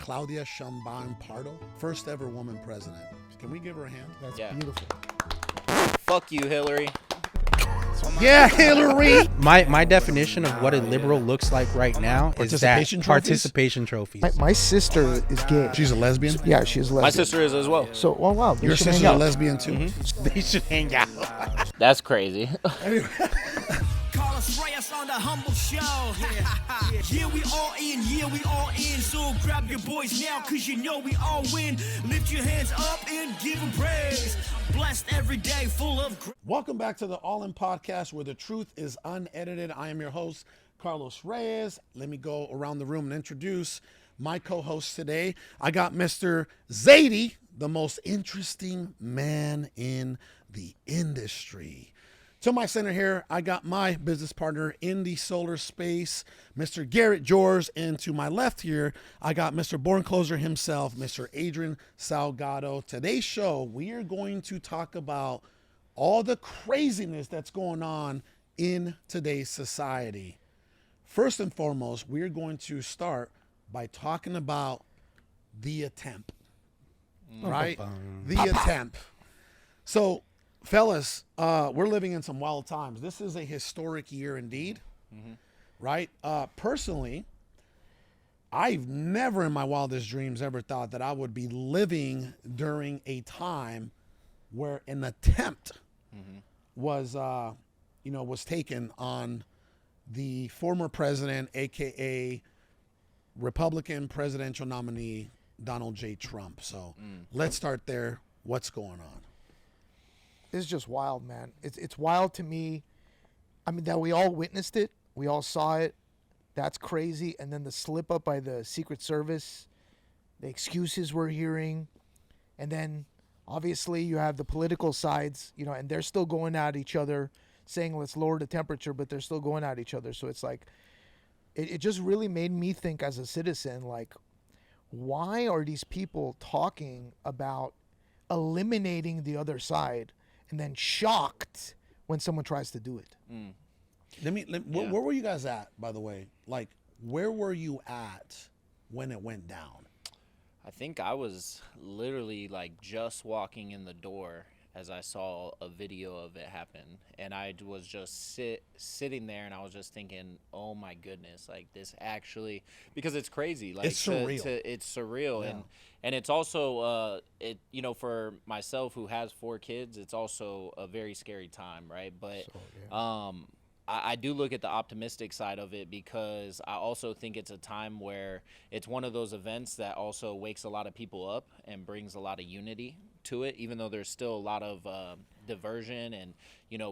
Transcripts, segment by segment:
Claudia Sheinbaum Pardo, first ever woman president. Can we give her a hand? That's beautiful. Fuck you, Hillary. Yeah, Hillary. My definition of what a liberal looks like right now is that participation trophies. My sister is gay. She's a lesbian? Yeah, she's a lesbian. My sister is as well. So, oh wow. Your sister's a lesbian too? Mm-hmm. They should hang out. That's crazy. Anyway. Carlos Reyes on the humble show. Yeah, we all in. Yeah, we all in. So grab your boys now, cause you know we all win. Lift your hands up and give them praise. Blessed every day, full of Welcome back to the All In Podcast, where the truth is unedited. I am your host, Carlos Reyes. Let me go around the room and introduce my co-host today. I got Mr. Zady, the most interesting man in the industry. To my center here, I got my business partner in the solar space, Mr. Garret Jors. And to my left here, I got Mr. Born Closer himself, Mr. Adrian Salgado. Today's show, we are going to talk about all the craziness that's going on in today's society. First and foremost, we're going to start by talking about the attempt, right? The attempt. So, fellas, we're living in some wild times. This is a historic year indeed, right? Personally, I've never in my wildest dreams ever thought that I would be living during a time where an attempt was, was taken on the former president, aka Republican presidential nominee Donald J. Trump. So let's start there. What's going on? It's just wild, man. It's wild to me. I mean, that we all witnessed it. We all saw it. That's crazy. And then the slip up by the Secret Service, the excuses we're hearing. And then obviously you have the political sides, and they're still going at each other saying, let's lower the temperature, but they're still going at each other. So it's like, it just really made me think as a citizen, like, why are these people talking about eliminating the other side and then shocked when someone tries to do it? Where were you guys at, by the way? Like, where were you at when it went down? I think I was literally like just walking in the door as I saw a video of it happen, and I was just sitting there, and I was just thinking, oh my goodness, like this actually, because it's crazy, like it's surreal. It's surreal, Yeah. and it's also for myself who has 4 kids, it's also a very scary time, right? But I do look at the optimistic side of it, because I also think it's a time where it's one of those events that also wakes a lot of people up and brings a lot of unity to it, even though there's still a lot of diversion and,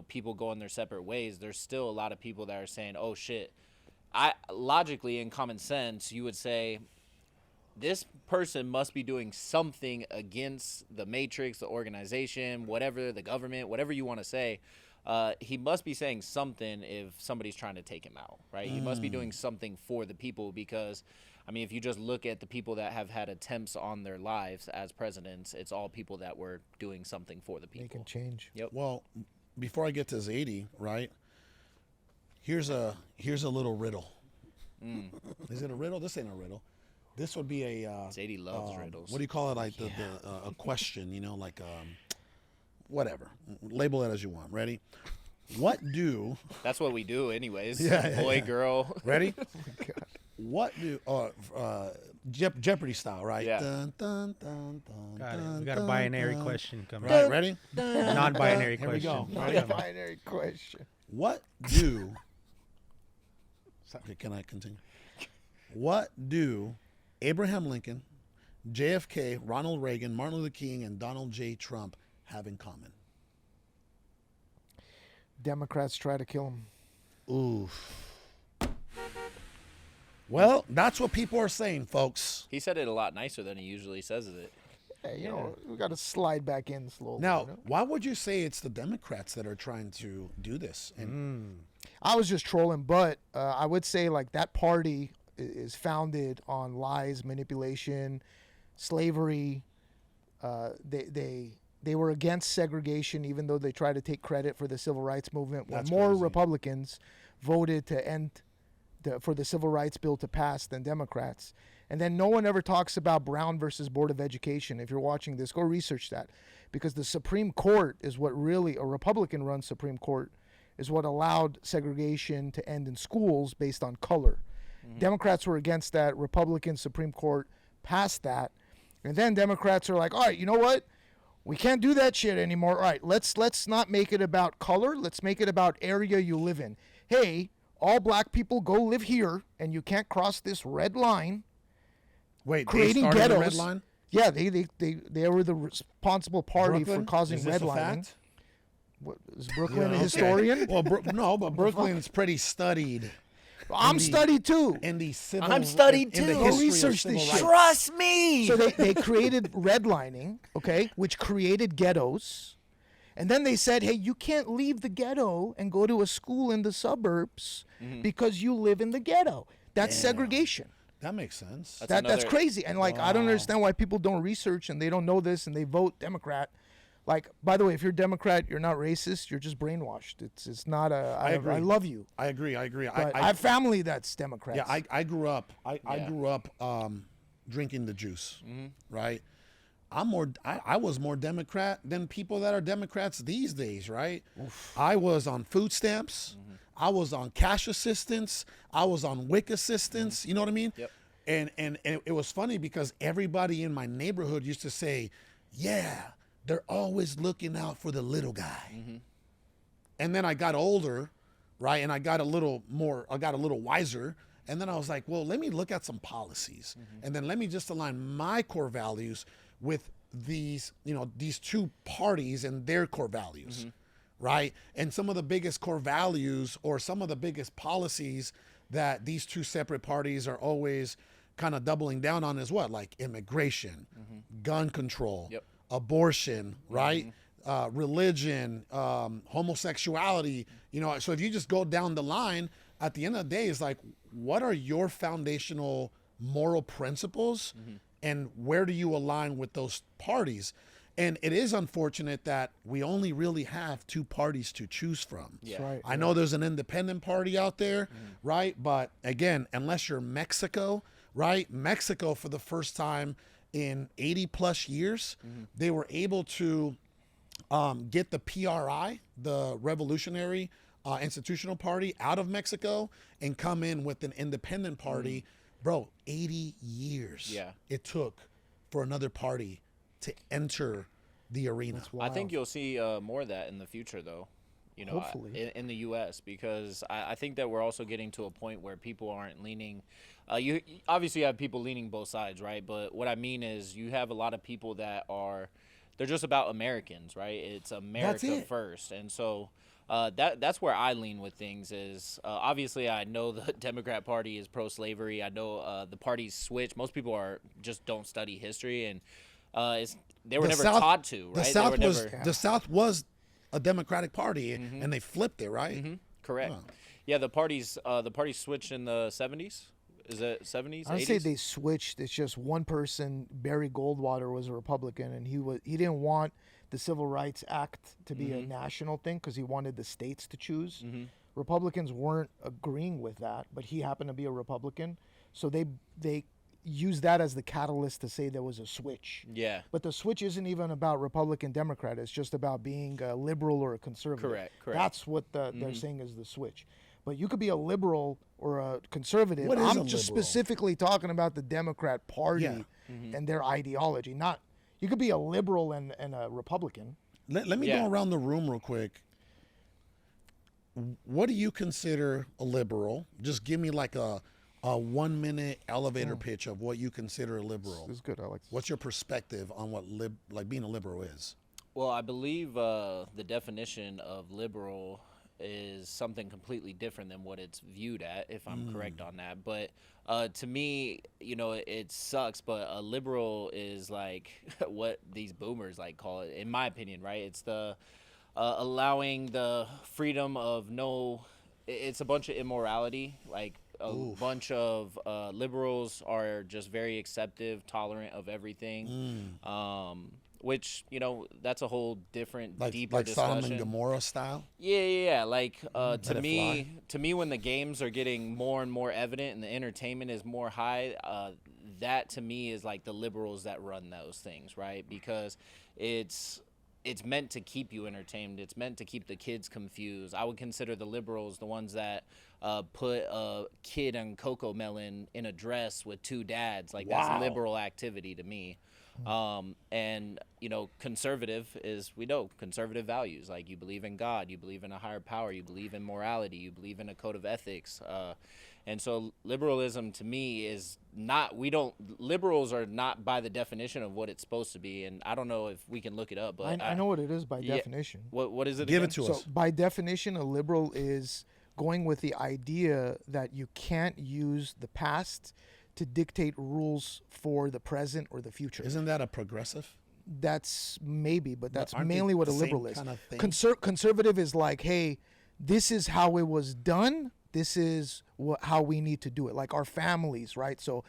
people going their separate ways. There's still a lot of people that are saying, oh shit, logically in common sense, you would say this person must be doing something against the matrix, the organization, whatever, the government, whatever you want to say. He must be saying something if somebody's trying to take him out, right? He must be doing something for the people, because, I mean, if you just look at the people that have had attempts on their lives as presidents, it's all people that were doing something for the people. Making change. Yep. Well, before I get to Zady, right? Here's a little riddle. Is it a riddle? This ain't a riddle. This would be a Zady loves riddles. What do you call it? Like a question, like whatever. Label it as you want. Ready? What do? That's what we do, anyways. Yeah, Boy, girl. Ready? What do? Jeopardy style, right? Yeah. Dun, dun, dun, dun, Got it. dun, We got a dun, binary dun. question coming. Right, ready? Non-binary Here we question. go. Ready? Binary question. What do? Okay, can I continue? What do Abraham Lincoln, JFK, Ronald Reagan, Martin Luther King, and Donald J. Trump have in common? Democrats try to kill him. Oof. Well, that's what people are saying, folks. He said it a lot nicer than he usually says it. Hey, we got to slide back in slowly. Now, why would you say it's the Democrats that are trying to do this? And I was just trolling, but I would say like that party is founded on lies, manipulation, slavery. They were against segregation, even though they tried to take credit for the civil rights movement. When more crazy. Republicans voted to end for the civil rights bill to pass than Democrats. And then no one ever talks about Brown versus Board of Education. If you're watching this, go research that, because the Supreme Court is what really, a Republican-run Supreme Court, is what allowed segregation to end in schools based on color. Democrats were against that. Republican Supreme Court passed that. And then Democrats are like, all right, you know what? We can't do that shit anymore. All right, let's not make it about color. Let's make it about area you live in. Hey, all black people go live here, and you can't cross this red line. Wait, creating they started ghettos. the red line? Yeah, they were the responsible party Brooklyn? for causing Is this a redlining. fact? What, is Brooklyn Yeah, a okay. historian? Well, no, but Brooklyn's pretty studied. I'm studied too. In the civil, I'm studied in the too. Go history of research civil this rights. shit. Trust me. So they created redlining, okay, which created ghettos. And then they said, hey, you can't leave the ghetto and go to a school in the suburbs because you live in the ghetto. That's segregation. That makes sense. That's another- crazy. And like, I don't understand why people don't research and they don't know this and they vote Democrat. Like, by the way, if you're Democrat, you're not racist. You're just brainwashed. It's not a. I agree. I love you. I agree. But I have family that's Democrats. Yeah, I grew up. I grew up drinking the juice, right? I was more Democrat than people that are Democrats these days, right? I was on food stamps. I was on cash assistance. I was on WIC assistance. You know what I mean? Yep. And it was funny because everybody in my neighborhood used to say, yeah, they're always looking out for the little guy. And then I got older, right? And I got a little wiser. And then I was like, well, let me look at some policies. And then let me just align my core values with these two parties and their core values, right? And some of the biggest core values or some of the biggest policies that these two separate parties are always kind of doubling down on is what? Like immigration, gun control, abortion, right? Religion, homosexuality, so if you just go down the line, at the end of the day, it's like, what are your foundational moral principles and where do you align with those parties? And it is unfortunate that we only really have two parties to choose from. Yeah. That's right. I know there's an independent party out there, right? But again, unless you're Mexico, right? Mexico, for the first time in 80 plus years, they were able to get the PRI, the Revolutionary Institutional Party, out of Mexico and come in with an independent party. Bro, 80 years it took for another party to enter the arena. I think you'll see more of that in the future, though. Hopefully. In the U.S., because I think that we're also getting to a point where people aren't leaning. You obviously have people leaning both sides, right? But what I mean is you have a lot of people that they're just about Americans, right? It's America first, and so that's where I lean with things. Is obviously I know the Democrat Party is pro-slavery. I know the parties switch. Most people just don't study history, and they were never taught to, right? The South was a Democratic Party, and they flipped it, right? Correct. Oh. Yeah, the parties switched in the 70s. Is it 70s? I'd 80s? say they switched. It's just one person, Barry Goldwater, was a Republican, and he didn't want the Civil Rights Act to be a national thing because he wanted the states to choose. Republicans weren't agreeing with that, but he happened to be a Republican, so they used that as the catalyst to say there was a switch. Yeah. But the switch isn't even about Republican Democrat. It's just about being a liberal or a conservative. Correct. That's what they're saying is the switch. But you could be a liberal or a conservative. What is I'm a just liberal? specifically talking about the Democrat Party and their ideology. Not you could be a liberal and a Republican. Let me go around the room real quick. What do you consider a liberal? Just give me like a 1 minute elevator pitch of what you consider a liberal. This is good. I like this. What's your perspective on what being a liberal is? Well, I believe the definition of liberal is something completely different than what it's viewed at, if I'm correct on that. But to me, it sucks, but a liberal is like what these boomers call it, in my opinion, right? It's the allowing the freedom of it's a bunch of immorality, like a bunch of liberals are just very acceptive, tolerant of everything. Which, that's a whole different, deeper like discussion. Sodom and Gomorrah style? Yeah. Like, to me, when the games are getting more and more evident and the entertainment is more high, that to me is like the liberals that run those things, right? Because it's meant to keep you entertained. It's meant to keep the kids confused. I would consider the liberals the ones that put a kid on Coco Melon in a dress with two dads. Like, that's liberal activity to me. And, you know, conservative is, we know, conservative values. Like, you believe in God, you believe in a higher power, you believe in morality, you believe in a code of ethics. And so liberalism to me is not, liberals are not by the definition of what it's supposed to be. And I don't know if we can look it up, but I know what it is by definition. What is it? Give again? it to us. So by definition, a liberal is going with the idea that you can't use the past to dictate rules for the present or the future. Isn't that a progressive? That's maybe, but that's aren't they mainly what a the liberal same is. kind of thing? Conservative is like, hey, this is how it was done. This is how we need to do it. Like our families, right? So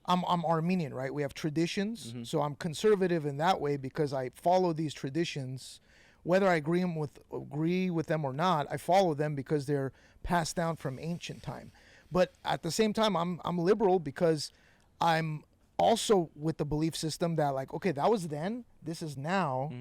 I'm Armenian, right? We have traditions. So I'm conservative in that way because I follow these traditions. Whether I agree with them or not, I follow them because they're passed down from ancient time. But at the same time, I'm liberal because I'm also with the belief system that, like, okay, that was then, this is now.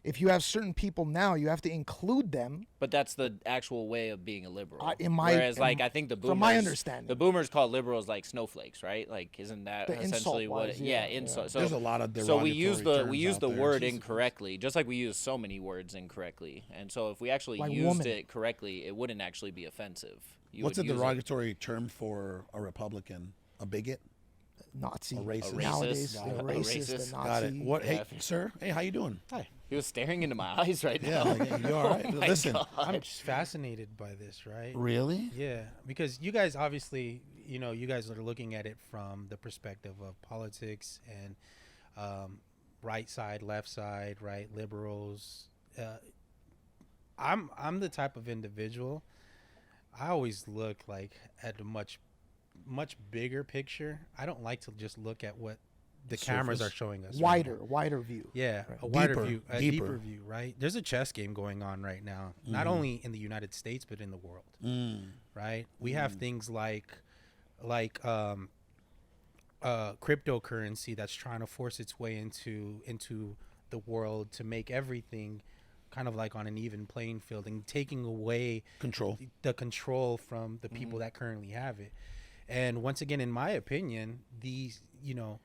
If you have certain people now, you have to include them. But that's the actual way of being a liberal. I think the boomers, from my understanding, the boomers call liberals like snowflakes, right? Like, isn't that the essentially what? Insult. Yeah. So There's a lot of so we use the there. word incorrectly, just like we use so many words incorrectly. And so if we actually Like used woman. it correctly, it wouldn't actually be offensive. What's a derogatory term for a Republican? A bigot? Nazi. A racist. Nowadays, Got it. a A racist, racist. a Nazi. Got it. What? Hey, sir. Hey, how you doing? Hi. He was staring into my eyes right Yeah, now. like, you all right? my Listen. God. I'm just fascinated by this, right? Really? Yeah, because you guys obviously, you know, you guys are looking at it from the perspective of politics and right side, left side, right, liberals. I'm the type of individual. I always look like at a much bigger picture. I don't like to just look at what the cameras are showing us. Wider view. Yeah, Right. a wider Deeper, view, a deeper. deeper view, right? There's a chess game going on right now, not only in the United States but in the world, right? We have things like cryptocurrency that's trying to force its way into the world to make everything kind of like on an even playing field and taking away the control from the people that currently have it. And once again, in my opinion, these, you know,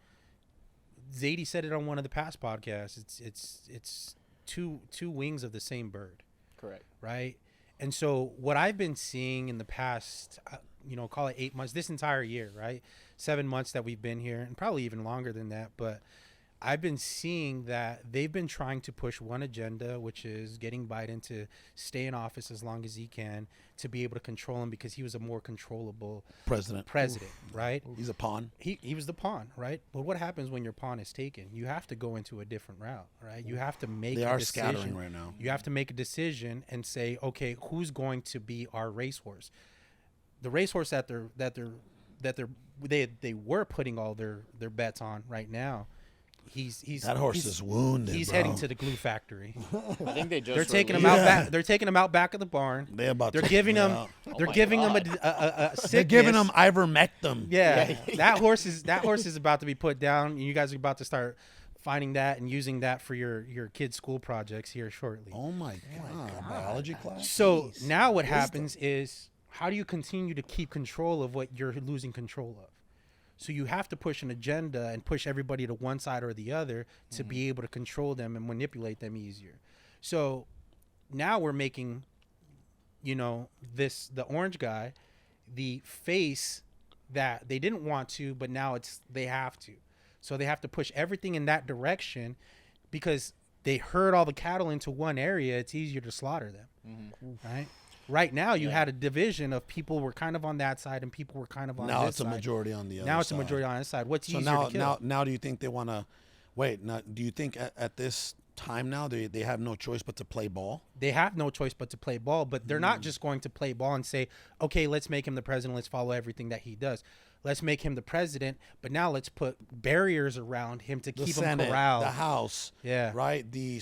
Zady said it on one of the past podcasts. It's two wings of the same bird. Correct. Right. And so what I've been seeing in the past, you know, call it 8 months, this entire year, right? 7 months that we've been here, and probably even longer than that. But I've been seeing that they've been trying to push one agenda, which is getting Biden to stay in office as long as he can, to be able to control him because he was a more controllable president, right? He's a pawn. He was the pawn, right? But what happens when your pawn is taken? You have to go into a different route, right? You have to make They a are decision. scattering right now. You have to make a decision and say, okay, who's going to be our racehorse? The racehorse that they were putting all their bets on right now. That horse is wounded. He's bro. heading to the glue factory. I think they just They're taking him released- out back. They're taking him out back of the barn. They're giving him. They're giving him a sickness. They're giving him ivermectin. Yeah, that horse is about to be put down. And you guys are about to start finding that and using that for your kids' school projects here shortly. Oh my God. Biology class. So now what happens is, how do you continue to keep control of what you're losing control of? So you have to push an agenda and push everybody to one side or the other to be able to control them and manipulate them easier. So now we're making, you know, the orange guy, the face that they didn't want to, but now they have to. So they have to push everything in that direction because they herd all the cattle into one area. It's easier to slaughter them, right? Right now, you had a division of people were kind of on that side and people were kind of on this side. Now it's a majority on the other Now it's side. a majority on this side. What's So easier to kill? now do you think they want to wait? Now, do you think at this time now they have no choice but to play ball? They have no choice but to play ball, but they're not just going to play ball and say, okay, let's make him the president. Let's follow everything that he does. Let's make him the president, but now let's put barriers around him to The keep Senate, him corralled. the House, Yeah. right? The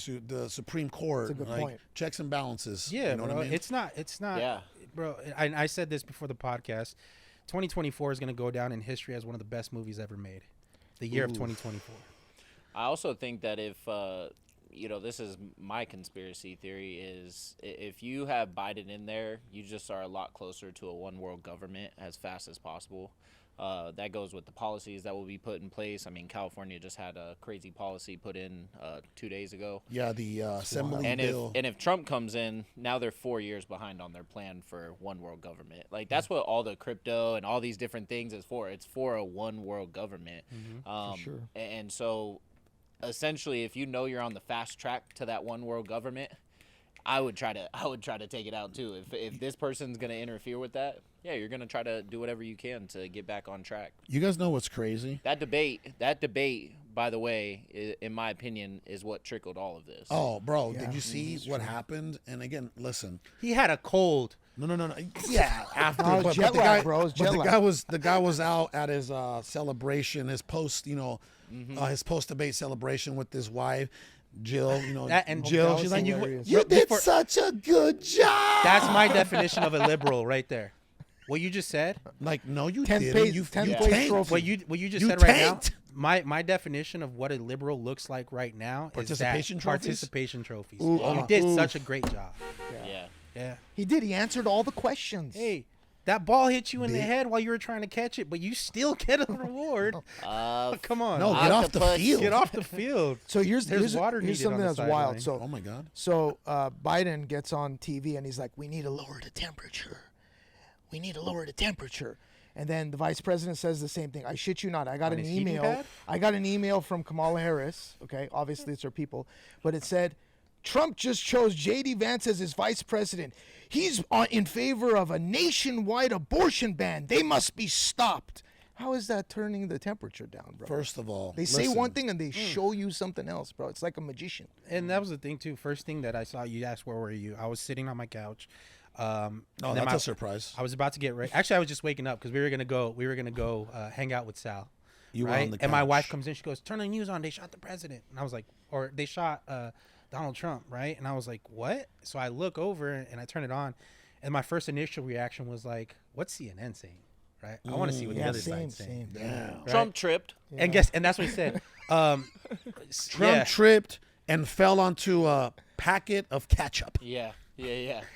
Supreme Court, That's a good like, point. checks and balances. Yeah, you know bro. what I mean? It's not. Yeah. Bro, I said this before the podcast. 2024 is going to go down in history as one of the best movies ever made. the year of 2024. I also think that if this is my conspiracy theory, is if you have Biden in there, you just are a lot closer to a one world government as fast as possible. That goes with the policies that will be put in place. I mean, California just had a crazy policy put in 2 days ago. Yeah, the assembly bill. If Trump comes in, now they're 4 years behind on their plan for one world government. Like, that's what all the crypto and all these different things is for. It's for a one world government. For sure. And so, essentially, if you know you're on the fast track to that one world government, I would try to take it out too. If this person's gonna interfere with that, yeah, you're gonna try to do whatever you can to get back on track. You guys know what's crazy? That debate, by the way, in my opinion, is what trickled all of this. Oh, bro, did you see what happened? And again, listen. He had a cold. No. Yeah, after. No, but jet the lag, guy, bro. It's jet the lag. guy was out at his celebration, his post, his post debate celebration with his wife, Jill. Jill. She's like, hilarious. you did such a good job. That's my definition of a liberal right there. What you just said. Like, no, you 10th didn't. place- You 10th tanked. place trophy. What you just You said right tanked. now. My definition of what a liberal looks like right now is Participation that trophies? participation trophies. Ooh, You did ooh. such a great job. Yeah. Yeah. He did. He answered all the questions. Hey, that ball hit you in the head while you were trying to catch it, but you still get a reward. Come on. No, get off the Octopus. field. Get off the field. So here's There's water here's needed on something the that's wild. sideline. Oh So my God. so Biden gets on TV and he's like, "We need to lower the temperature. We need to lower the temperature." And then the vice president says the same thing. I shit you not. I got On an his heating email. pad? I got an email from Kamala Harris. Okay, obviously it's her people, but it said, Trump just chose J.D. Vance as his vice president. He's in favor of a nationwide abortion ban. They must be stopped. How is that turning the temperature down, bro? First of all, They say listen. one thing and they show you something else, bro. It's like a magician. And that was the thing too. First thing that I saw, you asked where were you? I was sitting on my couch. Oh, and then that's a surprise. I was about to get ready. Actually, I was just waking up because we were gonna go hang out with Sal. You were right? on the And my wife couch. comes in. She goes, "Turn the news on. They shot the president." And I was like, "Or they shot Donald Trump, right?" And I was like, "What?" So I look over and I turn it on, and my first initial reaction was like, "What's CNN saying?" Right? I want to see what the other side's saying. Damn. Right? Trump tripped. And that's what he said. Trump yeah. tripped and fell onto a packet of ketchup. Yeah.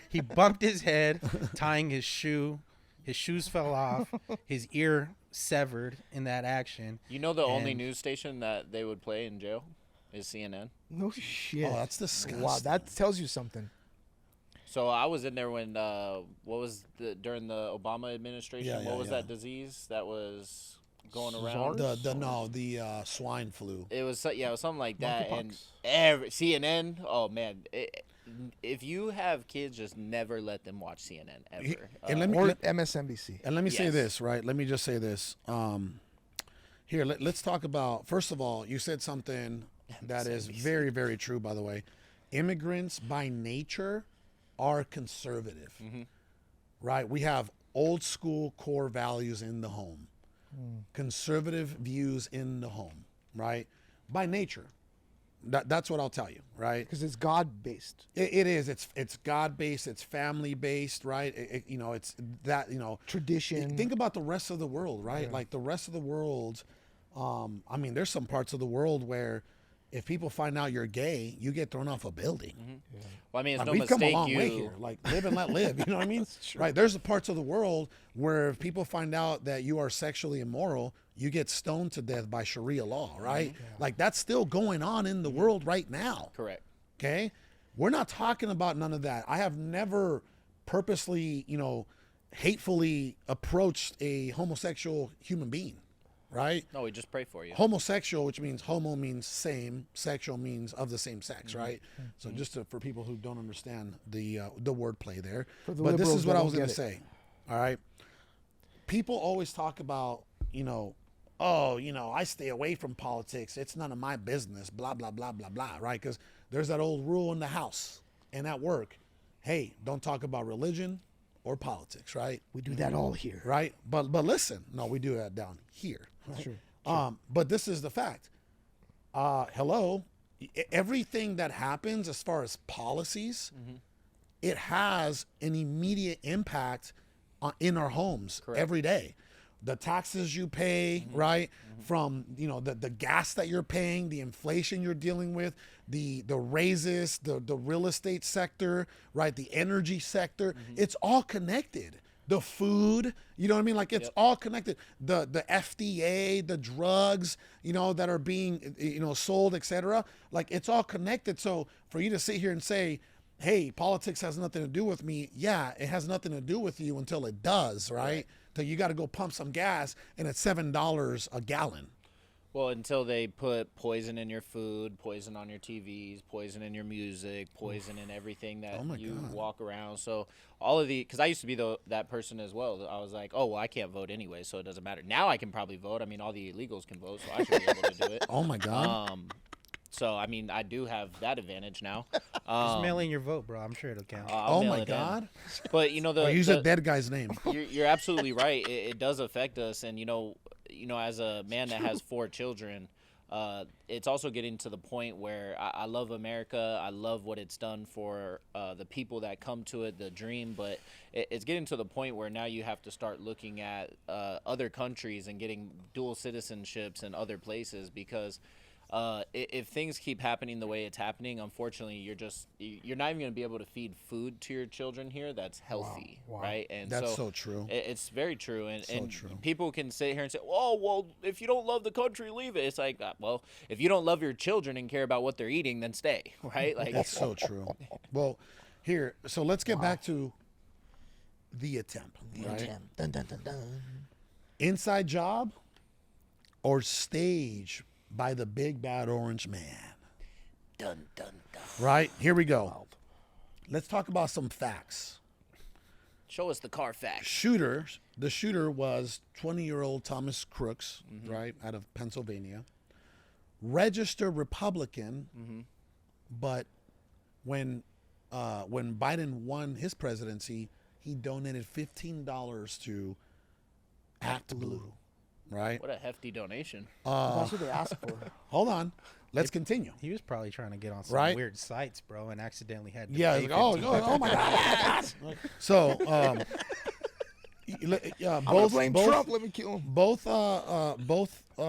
He bumped his head, tying his shoe. His shoes fell off. His ear severed in that action. You know the only And- news station that they would play in jail is CNN. No shit. Oh, that's disgusting. Wow, that tells you something. So I was in there when during the Obama administration? Yeah, what was yeah. that disease that was going around? The swine flu. It was it was something like that. Monkeypox. And every CNN, oh man, if you have kids, just never let them watch CNN ever. And let me Or MSNBC. And let me say Yes. this, right? Let me just say this. Here, let's talk about, first of all, you said something that is very, very true, by the way. Immigrants by nature are conservative, right? We have old school core values in the home, conservative views in the home, right? By nature. That's what I'll tell you, right? Because it's God-based. It is. It's God-based. It's family-based, right? It's that, Tradition. Think about the rest of the world, right? Like the rest of the world, I mean, there's some parts of the world where if people find out you're gay, you get thrown off a building. Well, I mean, it's Like, no we've come a mistake long way you. here. Like, live and let live. You know what I mean? Right. There's parts of the world where if people find out that you are sexually immoral, you get stoned to death by Sharia law, right? Like, that's still going on in the world right now. Correct. Okay? We're not talking about none of that. I have never purposely, hatefully approached a homosexual human being, right? No, we just pray for you. Homosexual, which means homo means same, sexual means of the same sex, right? So just for people who don't understand the wordplay there. For the But this liberals is what that I don't was going to get it. say, all right? People always talk about, I stay away from politics. It's none of my business, blah, blah, blah, blah, blah, right? Because there's that old rule in the house and at work. Hey, don't talk about religion or politics, right? We do that all here. Right? But listen, no, we do that down here. Right? True. But this is the fact. Hello, everything that happens as far as policies, it has an immediate impact in our homes every day. the taxes you pay, right? From, you know, the gas that you're paying, the inflation you're dealing with, the raises, the real estate sector, right? The energy sector, it's all connected. The food, you know what I mean? Like it's all connected. The FDA, the drugs, you know, that are being, you know, sold, etc. Like it's all connected. So for you to sit here and say, hey, politics has nothing to do with me. Yeah, it has nothing to do with you until it does, right? Till you got to go pump some gas and it's $7 a gallon. Well, until they put poison in your food, poison on your TVs, poison in your music, poison in everything that you walk around. So all of the, because I used to be that person as well. I was like, oh, well, I can't vote anyway, so it doesn't matter. Now I can probably vote. I mean, all the illegals can vote, so I should be able to do it. Oh my God. So, I mean, I do have that advantage now. Just mail in your vote, bro. I'm sure it'll count. Oh my God. But, you know, use a dead guy's name. You're absolutely right. It does affect us. And, you know, as a man that has 4 children, it's also getting to the point where I love America. I love what it's done for the people that come to it, the dream. But it's getting to the point where now you have to start looking at other countries and getting dual citizenships in other places, because if things keep happening the way it's happening, unfortunately, you're not even going to be able to feed food to your children here that's healthy, right? And that's so true. It's very true, and true. People can sit here and say, "Oh, well, if you don't love the country, leave it." It's like, well, if you don't love your children and care about what they're eating, then stay, right? Like that's so true. Well, so let's get back to the attempt. Right? Dun, dun, dun, dun. Inside job or stage by the big bad orange man. dun dun dun. Right? Here we go. Let's talk about some facts. Show us the car facts. The shooter was 20-year-old Thomas Crooks, right, out of Pennsylvania. Registered Republican, but when Biden won his presidency, he donated $15 to Act Blue, right? What a hefty donation. That's what they asked for. Hold on. Let's continue. He was probably trying to get on some Right? weird sites, bro, and accidentally had to Yeah, pay like, oh, 15 oh my God. So, I'm gonna blame Trump. Let me kill him. both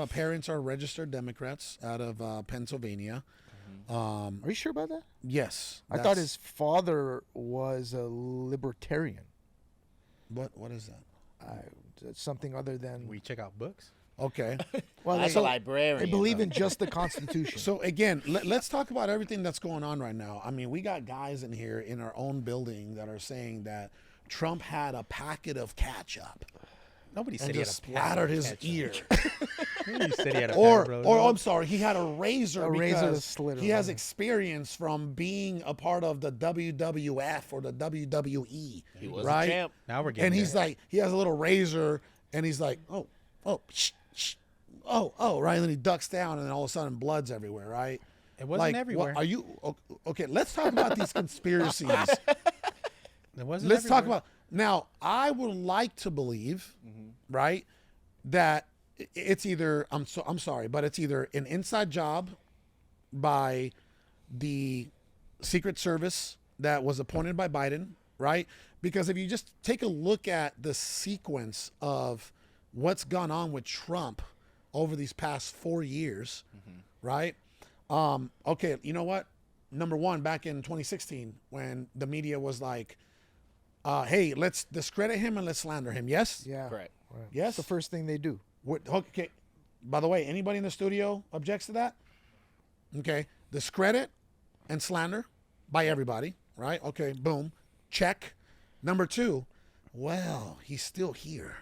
parents are registered Democrats out of Pennsylvania. Are you sure about that? Yes, I thought his father was a libertarian. What is that? Something other than. We check out books. Okay. Well, That's a librarian. they believe in just the Constitution. So again, let's talk about everything that's going on right now. I mean, we got guys in here in our own building that are saying that Trump had a packet of ketchup Nobody said and he had just a splattered his ear. Nobody said he had a or bro. I'm sorry, he had a razor A razor because that slit he him. has experience from being a part of the WWF or the WWE. He was right? a champ. Now we're getting And he's there. like, he has a little razor, and he's like, right? And then he ducks down, and then all of a sudden, blood's everywhere, right? It wasn't Like, everywhere. Are you okay? Let's talk about these conspiracies. It wasn't Let's talk everywhere. about now. I would like to believe, right, that it's either I'm sorry, but it's either an inside job by the Secret Service that was appointed by Biden, right? Because if you just take a look at the sequence of what's gone on with Trump over these past 4 years, right? Okay, you know what? Number one, back in 2016, when the media was like, hey, let's discredit him and let's slander him. Yes? Yeah. Correct. Right. Yes? It's the first thing they do. Okay. By the way, anybody in the studio objects to that? Okay. Discredit and slander by everybody, right? Okay, boom. Check. Number two, well, he's still here.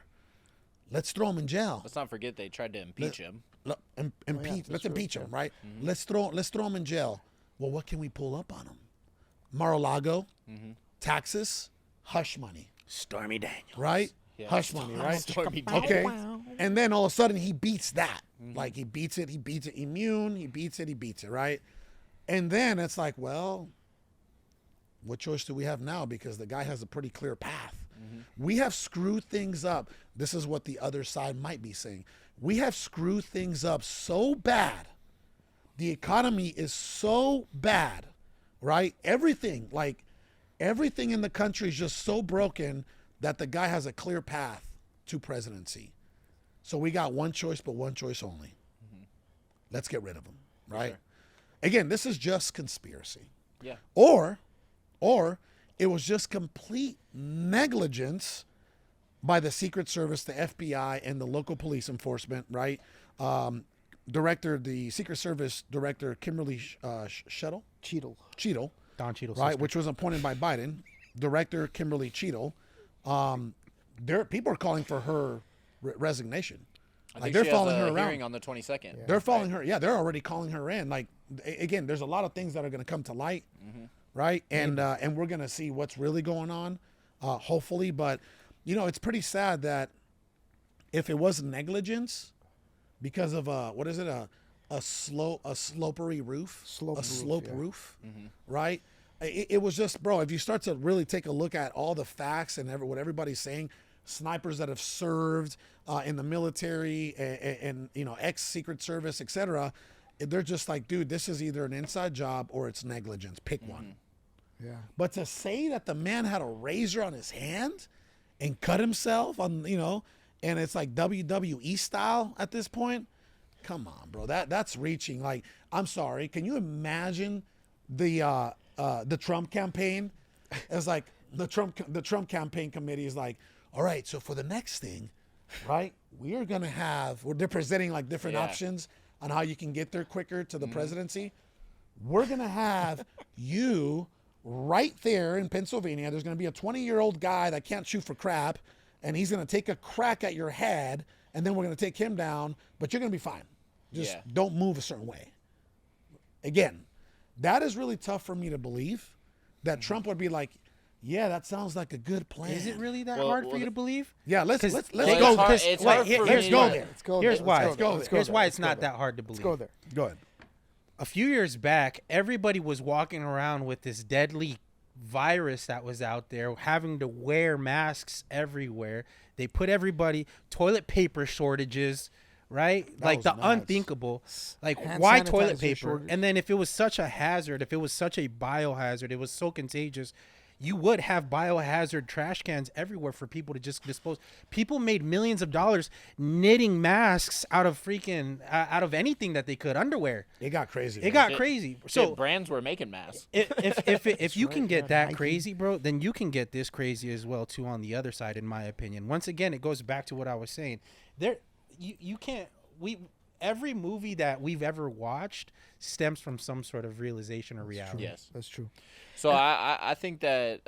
Let's throw him in jail. Let's not forget they tried to impeach him. Let's impeach him, right? Let's throw him in jail. Well, what can we pull up on him? Mar-a-Lago, taxes, hush money, Stormy Daniels. right? Yeah. Hush money, right? Stormy Okay. Daniels. And then all of a sudden he beats that. Like he beats it immune, he beats it, right? And then it's like, well, what choice do we have now? Because the guy has a pretty clear path. We have screwed things up. This is what the other side might be saying. We have screwed things up so bad. The economy is so bad, right? Everything in the country is just so broken that the guy has a clear path to presidency. So we got one choice, but one choice only. Let's get rid of him, right? Sure. Again, this is just conspiracy. Yeah. Or it was just complete negligence by the Secret Service, the FBI, and the local police enforcement, right? The Secret Service director, Kimberly Cheadle, Don Cheadle's right, sister. which was appointed by Biden. Director Kimberly Cheadle. People are calling for her resignation. I Like think they're she has following a her around. hearing on the 22nd. They're following her. Yeah, they're already calling her in. Like, again, there's a lot of things that are going to come to light, right? And we're going to see what's really going on, hopefully. But it's pretty sad that if it was negligence because of a slopery roof, slope roof, right? It was just, bro. If you start to really take a look at all the facts and what everybody's saying. Snipers that have served in the military and ex-Secret Service, etc. They're just like, dude, this is either an inside job or it's negligence. Pick one. Yeah. But to say that the man had a razor on his hand and cut himself on, and it's like WWE style at this point, come on, bro. That's reaching. Like, I'm sorry. Can you imagine the Trump campaign? It's like the Trump campaign committee is like, all right, so for the next thing, right, they're presenting like different options on how you can get there quicker to the presidency. We're going to have you right there in Pennsylvania. There's going to be a 20-year-old guy that can't shoot for crap, and he's going to take a crack at your head, and then we're going to take him down, but you're going to be fine. Just don't move a certain way. Again, that is really tough for me to believe that Trump would be like, yeah, that sounds like a good plan. Is it really that hard for you to believe? Yeah, let's go. It's hard for here's me go to- there. Let's go Here's there. why. Let's go there. Here's why it's Let's go not there. that hard to believe. Let's go there. Go ahead. A few years back, everybody was walking around with this deadly virus that was out there, having to wear masks everywhere. They put everybody, toilet paper shortages, right? Like was the nuts. unthinkable. Like, Hand why sanitizer toilet paper? shortage. And then if it was such a hazard, if it was such a biohazard, it was so contagious, you would have biohazard trash cans everywhere for people to just dispose. People made millions of dollars knitting masks out of anything that they could, underwear. It got crazy. It bro. got crazy. So So brands were making masks. if you can get that crazy, bro, then you can get this crazy as well too on the other side, in my opinion. Once again, it goes back to what I was saying. You can't. Every movie that we've ever watched stems from some sort of realization or reality. Yes. That's true. So I think that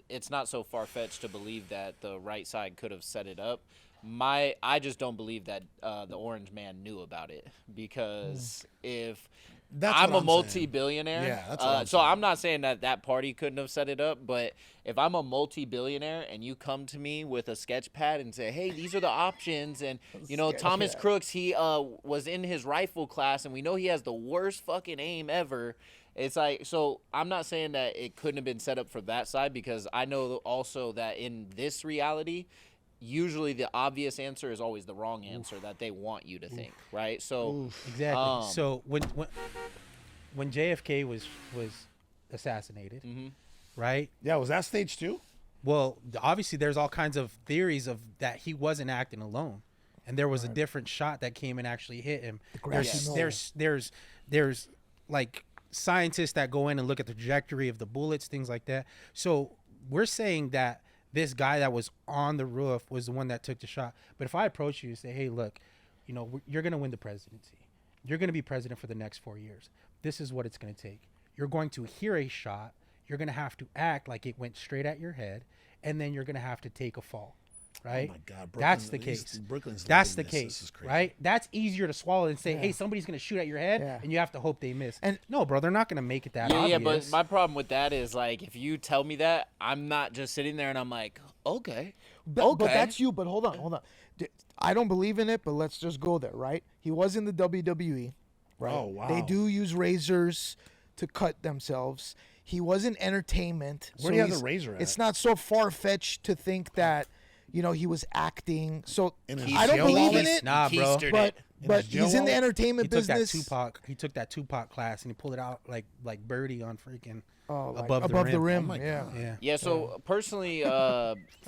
it's not so far-fetched to believe that the right side could have set it up. I just don't believe that the Orange Man knew about it, because if That's I'm what a I'm multi-billionaire, saying. Yeah, that's what I'm so saying. I'm not saying that party couldn't have set it up, but if I'm a multi-billionaire and you come to me with a sketch pad and say, hey, these are the options, and Thomas Crooks, he was in his rifle class and we know he has the worst fucking aim ever. It's like, so I'm not saying that it couldn't have been set up for that side, because I know also that in this reality, usually the obvious answer is always the wrong answer that they want you to think, right? So Exactly. So when JFK was assassinated, right? Yeah, was that stage 2? Well, obviously there's all kinds of theories of that he wasn't acting alone, and there was a different shot that came and actually hit him. There's like scientists that go in and look at the trajectory of the bullets, things like that. So we're saying that this guy that was on the roof was the one that took the shot. But if I approach you and say, hey, look, you're going to win the presidency. You're going to be president for the next 4 years. This is what it's going to take. You're going to hear a shot. You're going to have to act like it went straight at your head, and then you're going to have to take a fall. Right? Oh my God, that's the Brooklyn- case. Brooklyn's That's the living this. case, This is crazy. right? That's easier to swallow than say, hey, somebody's going to shoot at your head, Yeah. and you have to hope they miss. And- no, bro, they're not going to make it that obvious. yeah, but my problem with that is, like, if you tell me that, I'm not just sitting there and I'm like, okay. But that's you. But hold on. I don't believe in it, but let's just go there, right? He was in the WWE, right? Oh, wow. They do use razors to cut themselves. He was in entertainment. Where do you have the razor at? It's not so far-fetched to think that, he was acting. So In his I don't jail believe in wallet? it. Nah, bro. But his jail he's in the wallet? entertainment He took business. that Tupac. He took that Tupac class and he pulled it out like Birdie on freaking above the rim. Oh my yeah. God. Yeah. Yeah, so personally,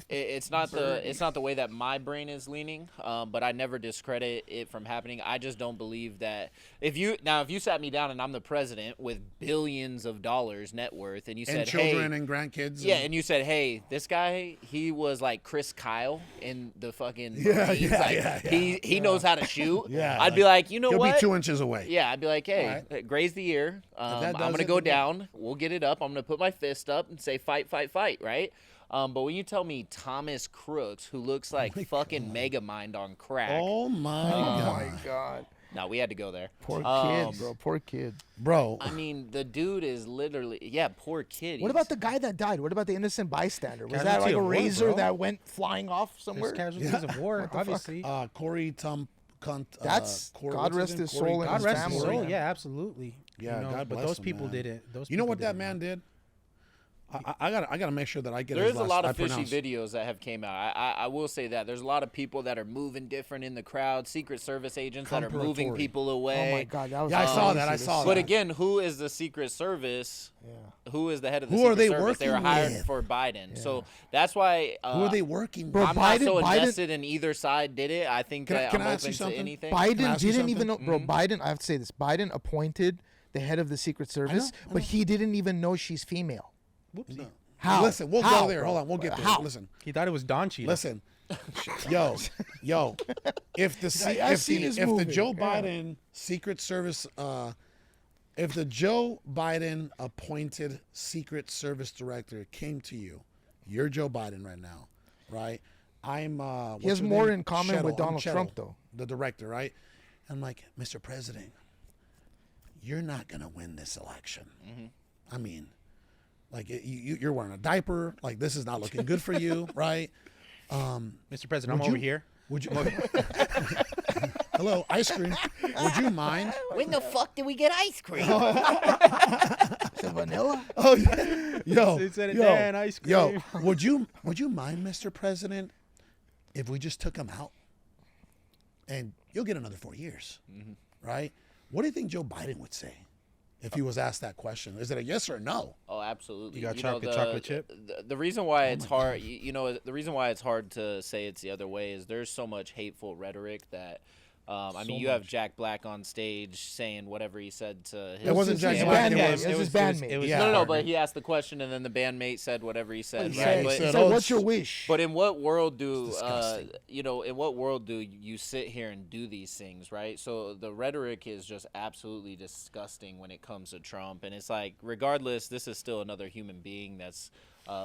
it's not the way that my brain is leaning, but I never discredit it from happening. I just don't believe that if you sat me down and I'm the president with billions of dollars net worth, and you said, And children hey, and grandkids. yeah, and you said, hey, this guy, he was like Chris Kyle in the fucking Yeah, Marines. yeah, Like, yeah, he knows how to shoot. Yeah, I'd be like, you know he'll what? be 2 inches away. Yeah, I'd be like, hey, All right. graze the ear. that I'm does going to it, go yeah. down. We'll get it up. I'm going to put my fist up and say, fight, fight, fight, right? But when you tell me Thomas Crooks, who looks like fucking Megamind on crack. Oh my Oh God. my God. No, we had to go there. Poor kid, bro. Poor kid. Bro. I mean, the dude is literally, yeah, poor kid. What He's- about the guy that died? What about the innocent bystander? Was that Casualty like a of war, razor bro. that went flying off There's somewhere? casualties of war, obviously. Corey Cunt. That's Corey, God what's rest name? his Corey soul and God his rest his family. soul. man. Yeah, absolutely. Yeah, God but bless those him, people man. didn't. Those You know people what that didn't, man did? I gotta make sure that I get. There his is a last- lot I of fishy pronounce- videos that have came out. I will say that there's a lot of people that are moving different in the crowd. Secret Service agents that are moving Comperatore. people Oh away. my God, that was Yeah, I saw crazy that. I to saw see. that. But again, who is the Secret Service? Yeah. Who is the head of the Who Secret are they Service? They were working hired with? for Biden. So that's why Who are they working Bro, with? I'm not so Biden- invested in either side did it. I think Can I- that can I'm I ask open you to something? anything. Can I Biden ask you didn't even know, something? bro. Biden, I have to say this. Biden appointed the head of the Secret Service, but he didn't even know she's female. Whoopsie. How? Listen, we'll How, go there. bro? Hold on, we'll get there. How? Listen, He thought it was Don Cheadle. listen. yo. If the se- I've if seen the this if the movie, Joe yeah. Biden Secret Service if the Joe Biden appointed Secret Service director came to you, you're Joe Biden right now, right? I'm what's has her more name? in common with I'm Donald Trump, though. The director, right? I'm like, Mr. President, you're not gonna win this election. I mean, like you're wearing a diaper. Like this is not looking good for you, right? Mr. President, I'm Would over you- here. Would you? Hello, ice cream. Would you mind? When the fuck did we get ice cream? The vanilla? Oh, yeah. Yo, Instead of yo, Dan ice yo, cream. would you mind, Mr. President, if we just took him out, and you'll get another 4 years, right? What do you think Joe Biden would say if he was asked that question? Is it a yes or a no? Oh, absolutely. You got know, chocolate chip? The reason why it's hard, the reason why it's hard to say it's the other way is there's so much hateful rhetoric that, I mean, you have Jack Black on stage saying whatever he said to his. It wasn't Jack his Black. bandmate. It It was, was his bandmate. It was Yeah. No, but he asked the question and then the bandmate said whatever he said, He right? said, But, he said, said, "Oh, what's your wish? but in what world do disgusting. in what world do you sit here and do these things, right? So the rhetoric is just absolutely disgusting when it comes to Trump, and it's like, regardless, this is still another human being that's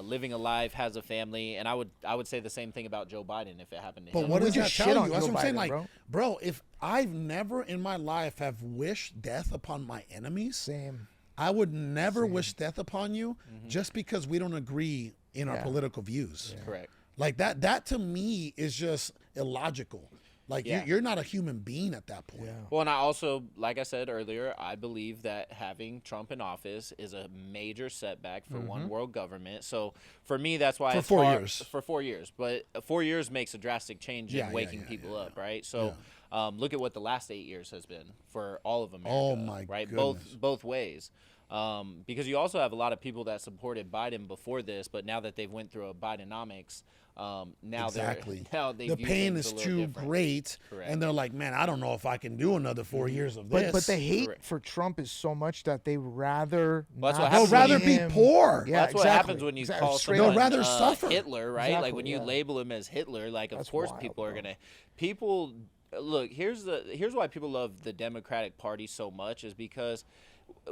living a life, has a family, and I would say the same thing about Joe Biden if it happened to But him. what We does that just shit tell on you? That's Joe what I'm saying. Biden, Like, bro, if I've never in my life have wished death upon my enemies, Same. I would never wish death upon you just because we don't agree in our Yeah. political views. Correct. Like that to me is just illogical. Like Yeah. you're not a human being at that point. Well, and I also, like I said earlier, I believe that having Trump in office is a major setback for one world government. So for me, that's why For it's 4 hard, years. For 4 years, but 4 years makes a drastic change Yeah, in yeah, waking yeah, people yeah, up, right? So look at what the last 8 years has been for all of America. Oh, my right? goodness. Both ways. Because you also have a lot of people that supported Biden before this, but now that they've went through a Bidenomics, now Exactly. now they The view pain things is a little too different. great, Correct. and they're like, "Man, I don't know if I can do another 4 years of this." But the hate Correct. for Trump is so much that they rather Well, that's what not happens they'll when rather see be him. poor. Yeah, That's what exactly. happens when you Exactly. call Straight someone up. rather suffer. Hitler, right? Exactly, Like when you yeah. label him as Hitler, like of That's course wild, people are bro. gonna. Look. Here's why people love the Democratic Party so much is because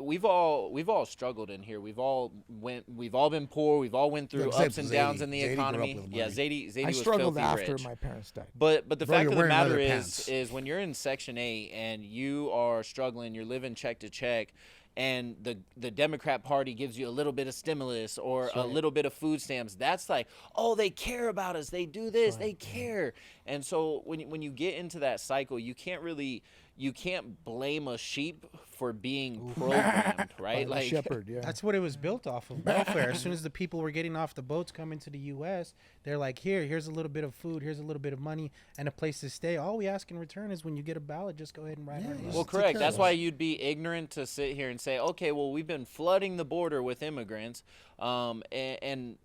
we've all struggled in here. We've all been poor. We've all went through Except ups and Zady. downs in the Zady grew up economy. with Yeah, money. Zady I was struggled filthy after rich. my parents died. But the Bro, fact you're of the wearing matter leather is pants. when you're in Section 8 and you are struggling, you're living check to check, and the Democrat Party gives you a little bit of stimulus or a little bit of food stamps, that's like, oh, they care about us. They do this. They care. And so when you get into that cycle, you can't blame a sheep for being programmed, right? By the shepherd, yeah. That's what it was built off of, welfare. As soon as the people were getting off the boats coming to the U.S., they're like, here's a little bit of food, here's a little bit of money, and a place to stay. All we ask in return is when you get a ballot, just go ahead and write our name. Well, correct. That's why you'd be ignorant to sit here and say, okay, well, we've been flooding the border with immigrants, and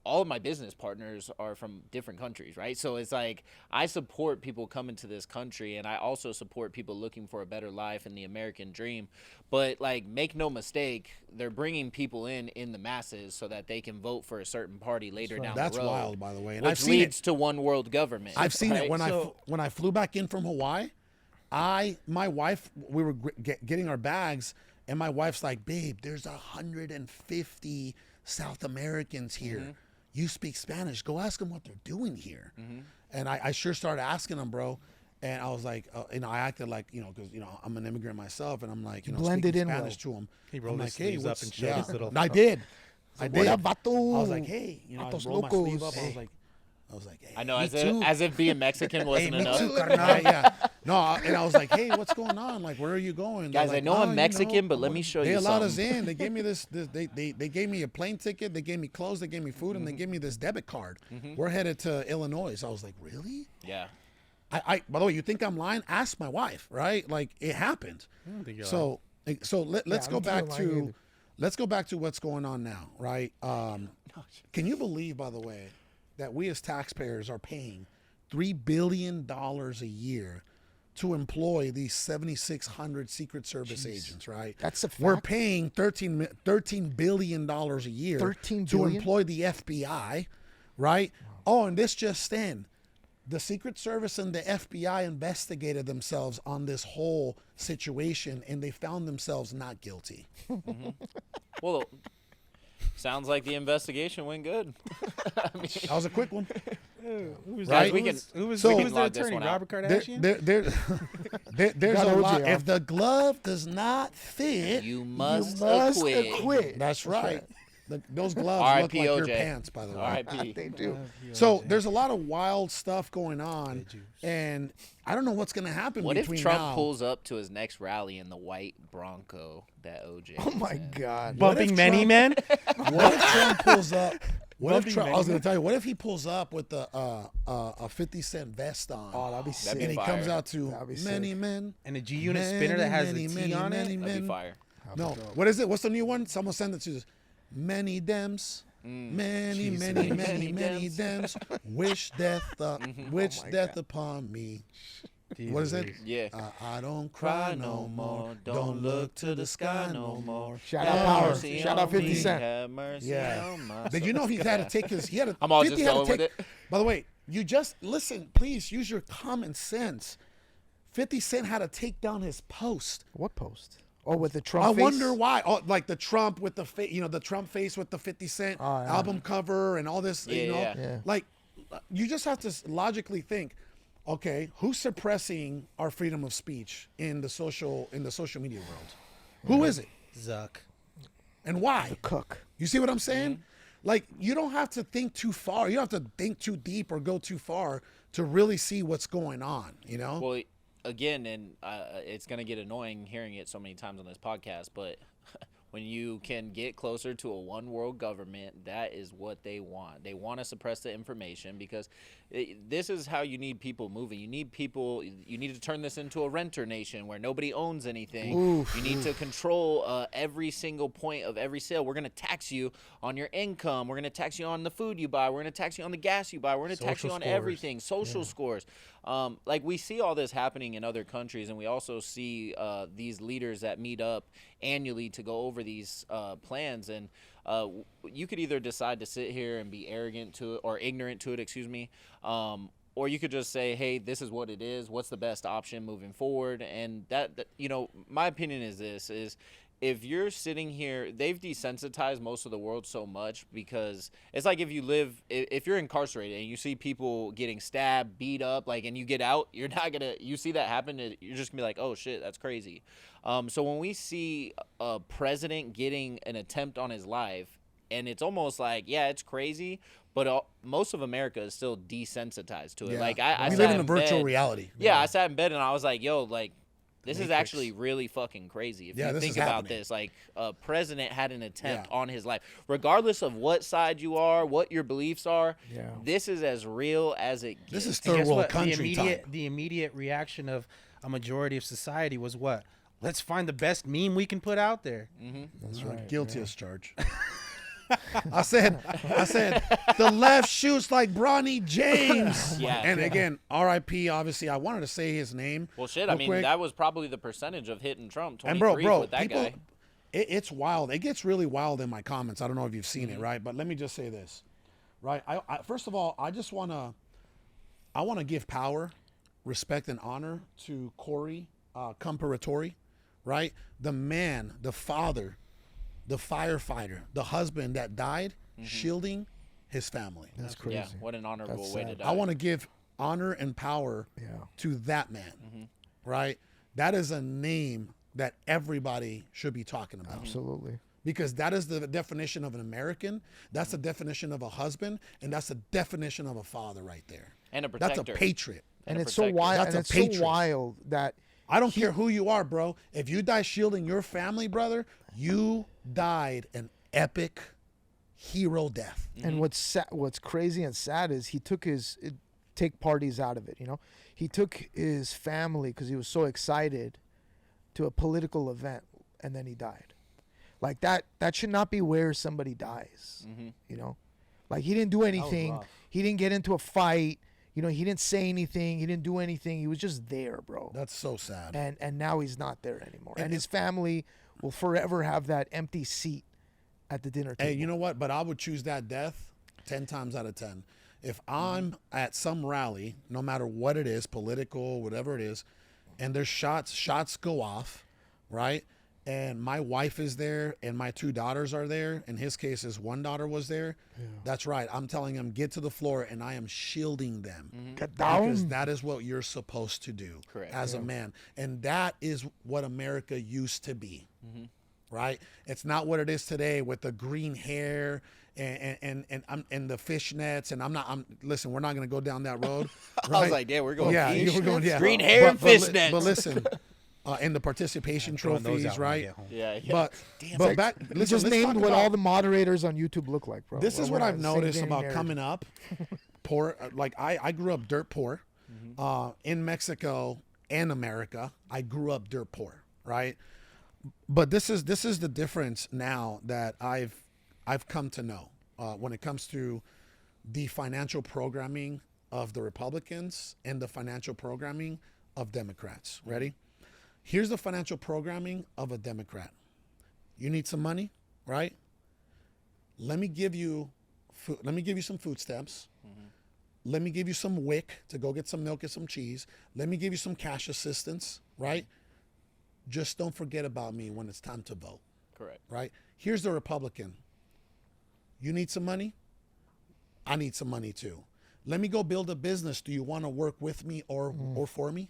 all of my business partners are from different countries, right? So it's like I support people coming to this country, and I also support people looking for a better life and the American dream. But like, make no mistake, they're bringing people in the masses so that they can vote for a certain party later down the road. That's wild, by the way. And which I've seen leads to one world government. I've seen right? it when I flew back in from Hawaii. My wife, we were getting our bags, and my wife's like, "Babe, there's 150 South Americans here. Mm-hmm. You speak Spanish. Go ask them what they're doing here." Mm-hmm. And I sure started asking them, bro. And I was like, I acted like, because, I'm an immigrant myself, and I'm like, blended speaking in Spanish well. to them. He rolled I'm his like, hey, sleeves up what's, and showed his little. I did. I What did. up, I vato? was like, hey, I Vatos rolled my sleeve locos. up. Hey. I was like, hey. I know, too. as if being Mexican wasn't me enough. too, Yeah. No, and I was like, hey, what's going on? Like, where are you going? They're Guys, like, I know "Oh, I'm Mexican, but let me show they you allowed something. us in. They gave me this they gave me a plane ticket, they gave me clothes, they gave me food, and they gave me this debit card. We're headed to Illinois. So I was like, really? Yeah. I by the way, you think I'm lying? Ask my wife, right? Like, it happened. I don't think you're So let's I go don't think back you're lying to either. let's go back to what's going on now, right? Can you believe, by the way, that we as taxpayers are paying $3 billion a year to employ these 7,600 Secret Service agents, right? That's a We're fact. paying $13 billion a year 13 to billion? employ the FBI, right? Oh, and this just in. The Secret Service and the FBI investigated themselves on this whole situation, and they found themselves not guilty. Well, sounds like the investigation went good. I mean, That was a quick one. Who was Right? that? We Who can- was, who was, So- who was the Log this attorney? one out. Robert There, Kardashian? there's Got a OJ lot. off. If the glove does not fit, you must, must acquit. acquit. that's right. Those gloves look R.I.P. like your OJ. pants, by the way. R.I.P. They do. So there's a lot of wild stuff going on, and I don't know what's going to happen What if between Trump now. pulls up to his next rally in the white Bronco that OJ? Oh was my in? God. Bumping many men? What if Trump pulls up? What if Bumping Trump, I was many going to tell you, what if he pulls up with a 50 Cent vest on, Oh, that'd be sick. and he fire. comes out to That'd be many sick. men? And a G-Unit many, spinner that has many, a T many, on many it? That'd be men. fire. No, what is it? What's the new one? Someone send it to us. Many Dems, many, Jeez, many, many, many, many many Dems. Wish death, wish my death God. upon me. What is it? Yeah. I don't cry no more. Don't look to the sky no more. Shout Have out Power. mercy Shout on out 50 me. Cent. Have mercy Yeah. on my Did you know he had to take his? He had to. I'm all 50 just had to going with take- it. By the way, you just listen. Please use your common sense. 50 Cent had to take down his post. What post? Oh, with the Trump I face? wonder why. Oh, like the Trump with the the Trump face with the 50 Cent Oh, yeah. album cover and all this. Yeah, yeah. Yeah. Like, you just have to logically think. Okay, who's suppressing our freedom of speech in the social media world? Who is it, Zuck. and why? Cook. You see what I'm saying? Mm-hmm. Like, you don't have to think too far. You don't have to think too deep or go too far to really see what's going on, you know? Well, again, and it's going to get annoying hearing it so many times on this podcast, but when you can get closer to a one world government, that is what they want. They want to suppress the information because this is how you need people moving. You need to turn this into a renter nation where nobody owns anything. You need to control every single point of every sale. We're going to tax you on your income. We're going to tax you on the food you buy. We're going to tax you on the gas you buy. We're going to tax you Social on scores. everything. Social scores. Like, we see all this happening in other countries, and we also see these leaders that meet up annually to go over these plans. And you could either decide to sit here and be arrogant to it or ignorant to it, excuse me, or you could just say, hey, this is what it is. What's the best option moving forward? And that my opinion is this, is if you're sitting here, they've desensitized most of the world so much because it's like if you're incarcerated and you see people getting stabbed, beat up, like, and you get out, you see that happen, you're just gonna be like, oh shit, that's crazy. So when we see a president getting an attempt on his life, and it's almost like, yeah, it's crazy, but most of America is still desensitized to it. Yeah. Like I we sat live in a in virtual bed- reality. Yeah, I sat in bed and I was like, yo, like, This is actually really fucking crazy if Yeah, you this think is about happening. this. Like, a president had an attempt Yeah. on his life. Regardless of what side you are, what your beliefs are, Yeah. this is as real as it gets. This is And third guess world what? country time. The immediate reaction of a majority of society was what? Let's find the best meme we can put out there. That's right. Guilty as charged. I said, the left shoots like Bronny James. Yeah. And again, R.I.P. Obviously, I wanted to say his name. Well, shit, real I mean, quick. that was probably the percentage of hitting Trump, 23 And bro, with that people, guy. it's wild. It gets really wild in my comments. I don't know if you've seen Mm-hmm. it, right? But let me just say this, right? I first of all, I want to give power, respect, and honor to Corey Comperatore, right? The man, the father, the firefighter, the husband that died, shielding his family. That's crazy. Yeah, what an honorable That's way to sad. die. I want to give honor and power Yeah. to that man, right? That is a name that everybody should be talking about. Absolutely. Because that is the definition of an American. That's the definition of a husband, and that's the definition of a father right there. And a That's protector. a patriot. And a it's so protector. wild. That's And a it's patriot. so wild that I don't care who you are, bro. If you die shielding your family, brother, you died an epic hero death. And what's crazy and sad is he took take parties out of it. You know, he took his family because he was so excited to a political event, and then he died. Like that should not be where somebody dies. You know, like he didn't do anything. rough. He didn't get into a fight. You know, he didn't say anything. He didn't do anything. He was just there, bro. That's so sad. And now he's not there anymore. And his family will forever have that empty seat at the dinner table. Hey, you know what? But I would choose that death 10 times out of 10. If I'm at some rally, no matter what it is, political, whatever it is, and there's shots go off, right? And my wife is there and my 2 daughters are there. In his case, his 1 daughter was there. That's right. I'm telling him, get to the floor, and I am shielding them. Get Because down. that is what you're supposed to do Correct. as a man. And that is what America used to be, right? It's not what it is today with the green hair and the fishnets. And listen, we're not going to go down that road. I right? was like, yeah, we're going we're going, Green hair and But fishnets. But listen, and the participation Throwing those trophies, out when I right? get home. Yeah, yeah. But back, He listen, just let's named talk what about- all the moderators on YouTube look like, bro. This is We're what not I've the same noticed damn about narrative. coming up. Poor, like I grew up dirt poor, in Mexico and America. I grew up dirt poor, right? But this is the difference now that I've come to know when it comes to the financial programming of the Republicans and the financial programming of Democrats. Ready? Here's the financial programming of a Democrat. You need some money, right? Let me give you food. Let me give you some food stamps. Let me give you some WIC to go get some milk and some cheese. Let me give you some cash assistance, right? Just don't forget about me when it's time to vote, Correct. right? Here's the Republican. You need some money? I need some money too. Let me go build a business. Do you want to work with me or for me?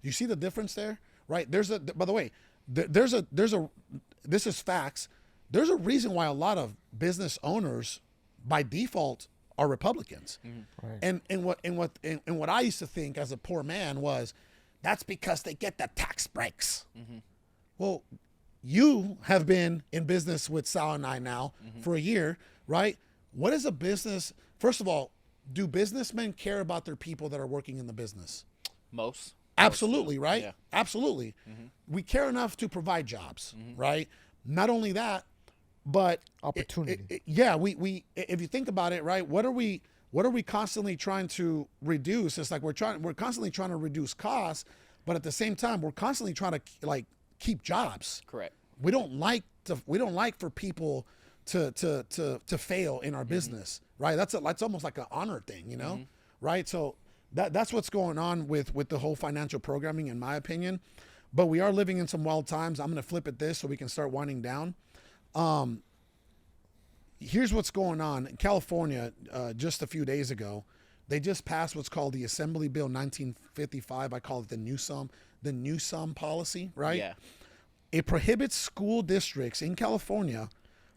You see the difference there, right? By the way, this is facts. There's a reason why a lot of business owners by default are Republicans. Right. And what I used to think as a poor man was that's because they get the tax breaks. Well, you have been in business with Sal and I now for a year, right? What is a business? First of all, do businessmen care about their people that are working in the business? Most. Absolutely, right? Yeah. Absolutely. We care enough to provide jobs, right? Not only that, but Opportunity. we if you think about it, right? What are we constantly trying to reduce? It's like we're constantly trying to reduce costs, but at the same time, we're constantly trying to keep jobs. Correct. We don't like for people to fail in our business, right? That's almost like an honor thing, you know, right? So that's what's going on with the whole financial programming, in my opinion. But we are living in some wild times. I'm going to flip it this so we can start winding down. Here's what's going on in California. Just a few days ago, they just passed what's called the Assembly Bill 1955. I call it the Newsom policy, right? Yeah. It prohibits school districts in California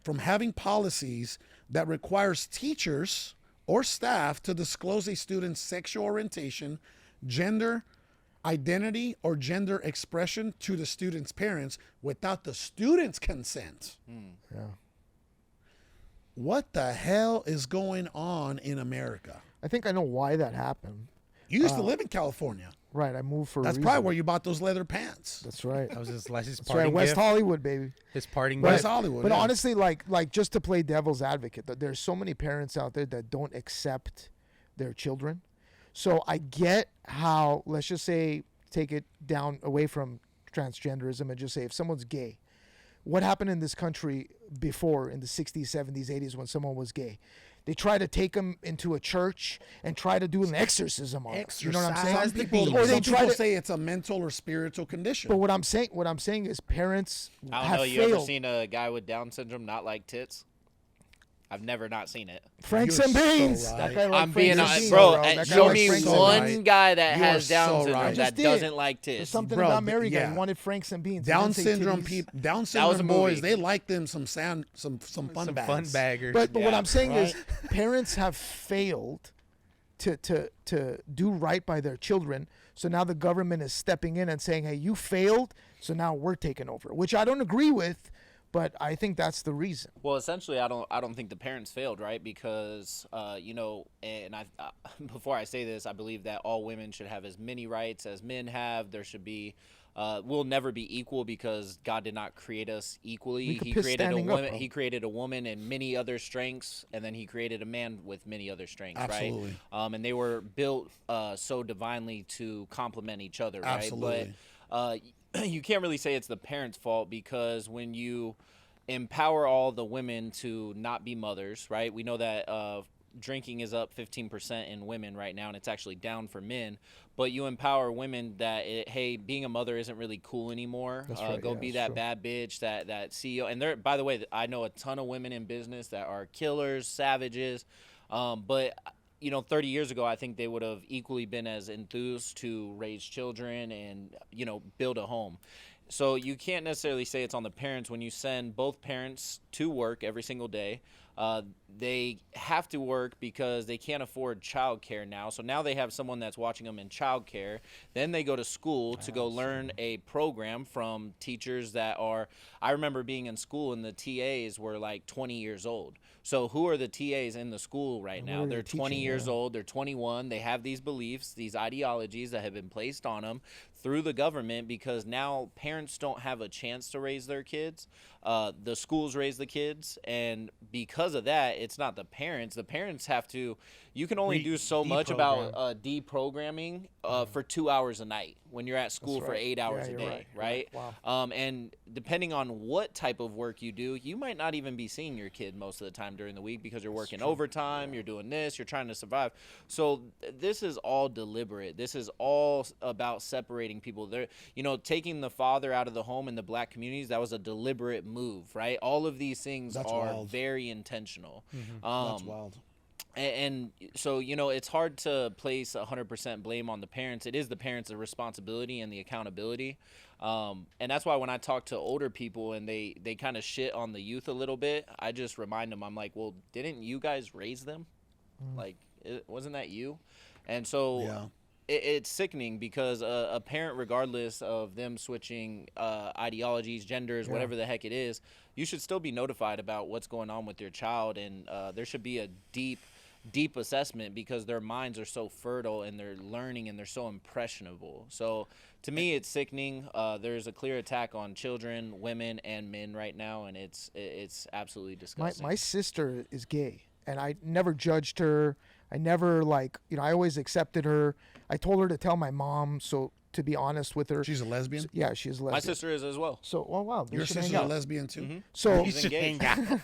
from having policies that requires teachers or staff to disclose a student's sexual orientation, gender, identity or gender expression to the student's parents without the student's consent. Yeah. What the hell is going on in America? I think I know why that happened. You used to live in California. Right, I moved for a That's reason. probably where you bought those leather pants. That's right. That was his That's parting right, West gift. Hollywood, baby. His parting West gift. Hollywood. But yeah. honestly, like just to play devil's advocate, there's so many parents out there that don't accept their children. So I get how, let's just say, take it down away from transgenderism and just say if someone's gay, what happened in this country before in the 60s, 70s, 80s when someone was gay? They try to take them into a church and try to do an exorcism on them. You know what I'm saying? Some people, Or they some try people to say it's a mental or spiritual condition. But what I'm saying is parents I don't have know. You failed. ever seen a guy with Down syndrome not like tits? I've never not seen it. Frank You're so Beans. right. That guy like I'm Frank being and honest, Beans, bro. That guy Show like me Frank and one Beans. guy that You has are Down so syndrome right. that Just did. doesn't like There's tits. something Bro, about Mary guy yeah. wanted Franks and Beans. He Down didn't say syndrome titties. people, Down was a syndrome boys, movie. they like them some fun Some bags. fun baggers. But what Yeah. I'm saying is Right. parents have failed to do right by their children. So now the government is stepping in and saying, hey, you failed, so now we're taking over, which I don't agree with, but I think that's the reason. Well, essentially, I don't think the parents failed, right? Because and before I say this, I believe that all women should have as many rights as men have. There should be. We'll never be equal because God did not create us equally. We could He piss created a standing up, woman. bro. He created a woman and many other strengths, and then He created a man with many other strengths, Absolutely. right? And they were built so divinely to complement each other, right? Absolutely. But you can't really say it's the parents' fault because when you empower all the women to not be mothers, right? We know that drinking is up 15% in women right now, and it's actually down for men. But you empower women that, hey, being a mother isn't really cool anymore. That's right, Go yeah, be that's that true. bad bitch, that CEO. And there, by the way, I know a ton of women in business that are killers, savages. But 30 years ago, I think they would have equally been as enthused to raise children and, build a home. So you can't necessarily say it's on the parents when you send both parents to work every single day. They have to work because they can't afford childcare now. So now they have someone that's watching them in childcare. Then they go to school to go learn a program from teachers that are, I remember being in school and the TAs were like 20 years old. So who are the TAs in the school right now? are They're they 20 teaching, years yeah. old. They're 21. They have these beliefs, these ideologies that have been placed on them through the government because now parents don't have a chance to raise their kids. The schools raise the kids. And because of that, it's not the parents. The parents have to, you can only do so much about deprogramming for 2 hours a night when you're at school for 8 hours a you're day, right. right? Wow. And depending on what type of work you do, you might not even be seeing your kid most of the time during the week because you're working overtime, you're doing this, you're trying to survive. So this is all deliberate. This is all about separating people. They're, taking the father out of the home in the black communities, that was a deliberate move, right? All of these things That's are wild. very intentional. That's wild. And so, it's hard to place 100% blame on the parents. It is the parents' responsibility and the accountability. And that's why when I talk to older people and they kind of shit on the youth a little bit, I just remind them, I'm like, well, didn't you guys raise them? Like, wasn't that you? And so Yeah. it's sickening because a parent, regardless of them switching ideologies, genders, whatever the heck it is, you should still be notified about what's going on with your child. And there should be a deep assessment because their minds are so fertile and they're learning and they're so impressionable. So to me, it's sickening. There's a clear attack on children, women, and men right now, and it's absolutely disgusting. My sister is gay, and I never judged her. I never I always accepted her. I told her to tell my mom. So to be honest with her, She's a lesbian? yeah, she's a lesbian. My sister is as well. So wow, they Your should hang sister's a out. lesbian too? So He's engaged. no,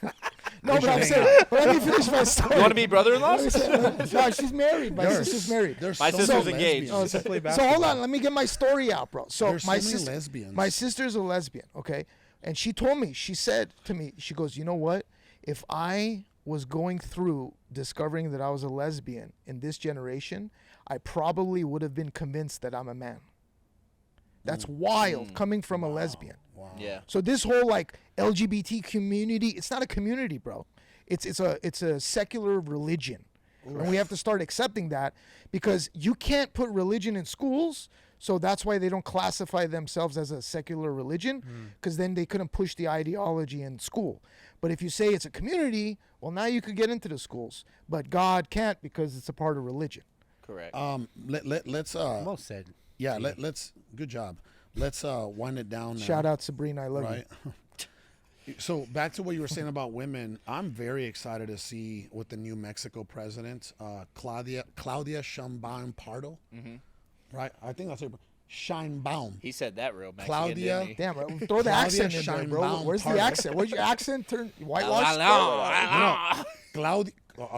but I'm should saying, let me finish my story. You want to be brother-in-laws? No, she's married. My sister's married. There's My so sister's many engaged. lesbians. So hold on, let me get my story out, bro. So There's my so many sister, lesbians. my sister's a lesbian, okay? And she told me, she said to me, she goes, you know what? If I was going through discovering that I was a lesbian in this generation, I probably would have been convinced that I'm a man. That's wild coming from a lesbian. Wow. Yeah. So this whole LGBT community, it's not a community, bro. It's a secular religion. And we have to start accepting that because you can't put religion in schools. So that's why they don't classify themselves as a secular religion, because then they couldn't push the ideology in school. But if you say it's a community, well, now you could get into the schools. But God can't because it's a part of religion. Correct. Let's Well said. yeah, let's good job. Let's wind it down now. Shout out Sabrina, I love Right. So back to what you were saying about women, I'm very excited to see with the new Mexico president, Claudia Sheinbaum Pardo. Right, I think that's her. Sheinbaum. He said that real Mexican, Claudia- didn't he? Damn, bro, throw the accent in there, bro. Sheinbaum Where's Pardo. the accent? Where's your accent? Turn whitewash? Claudia.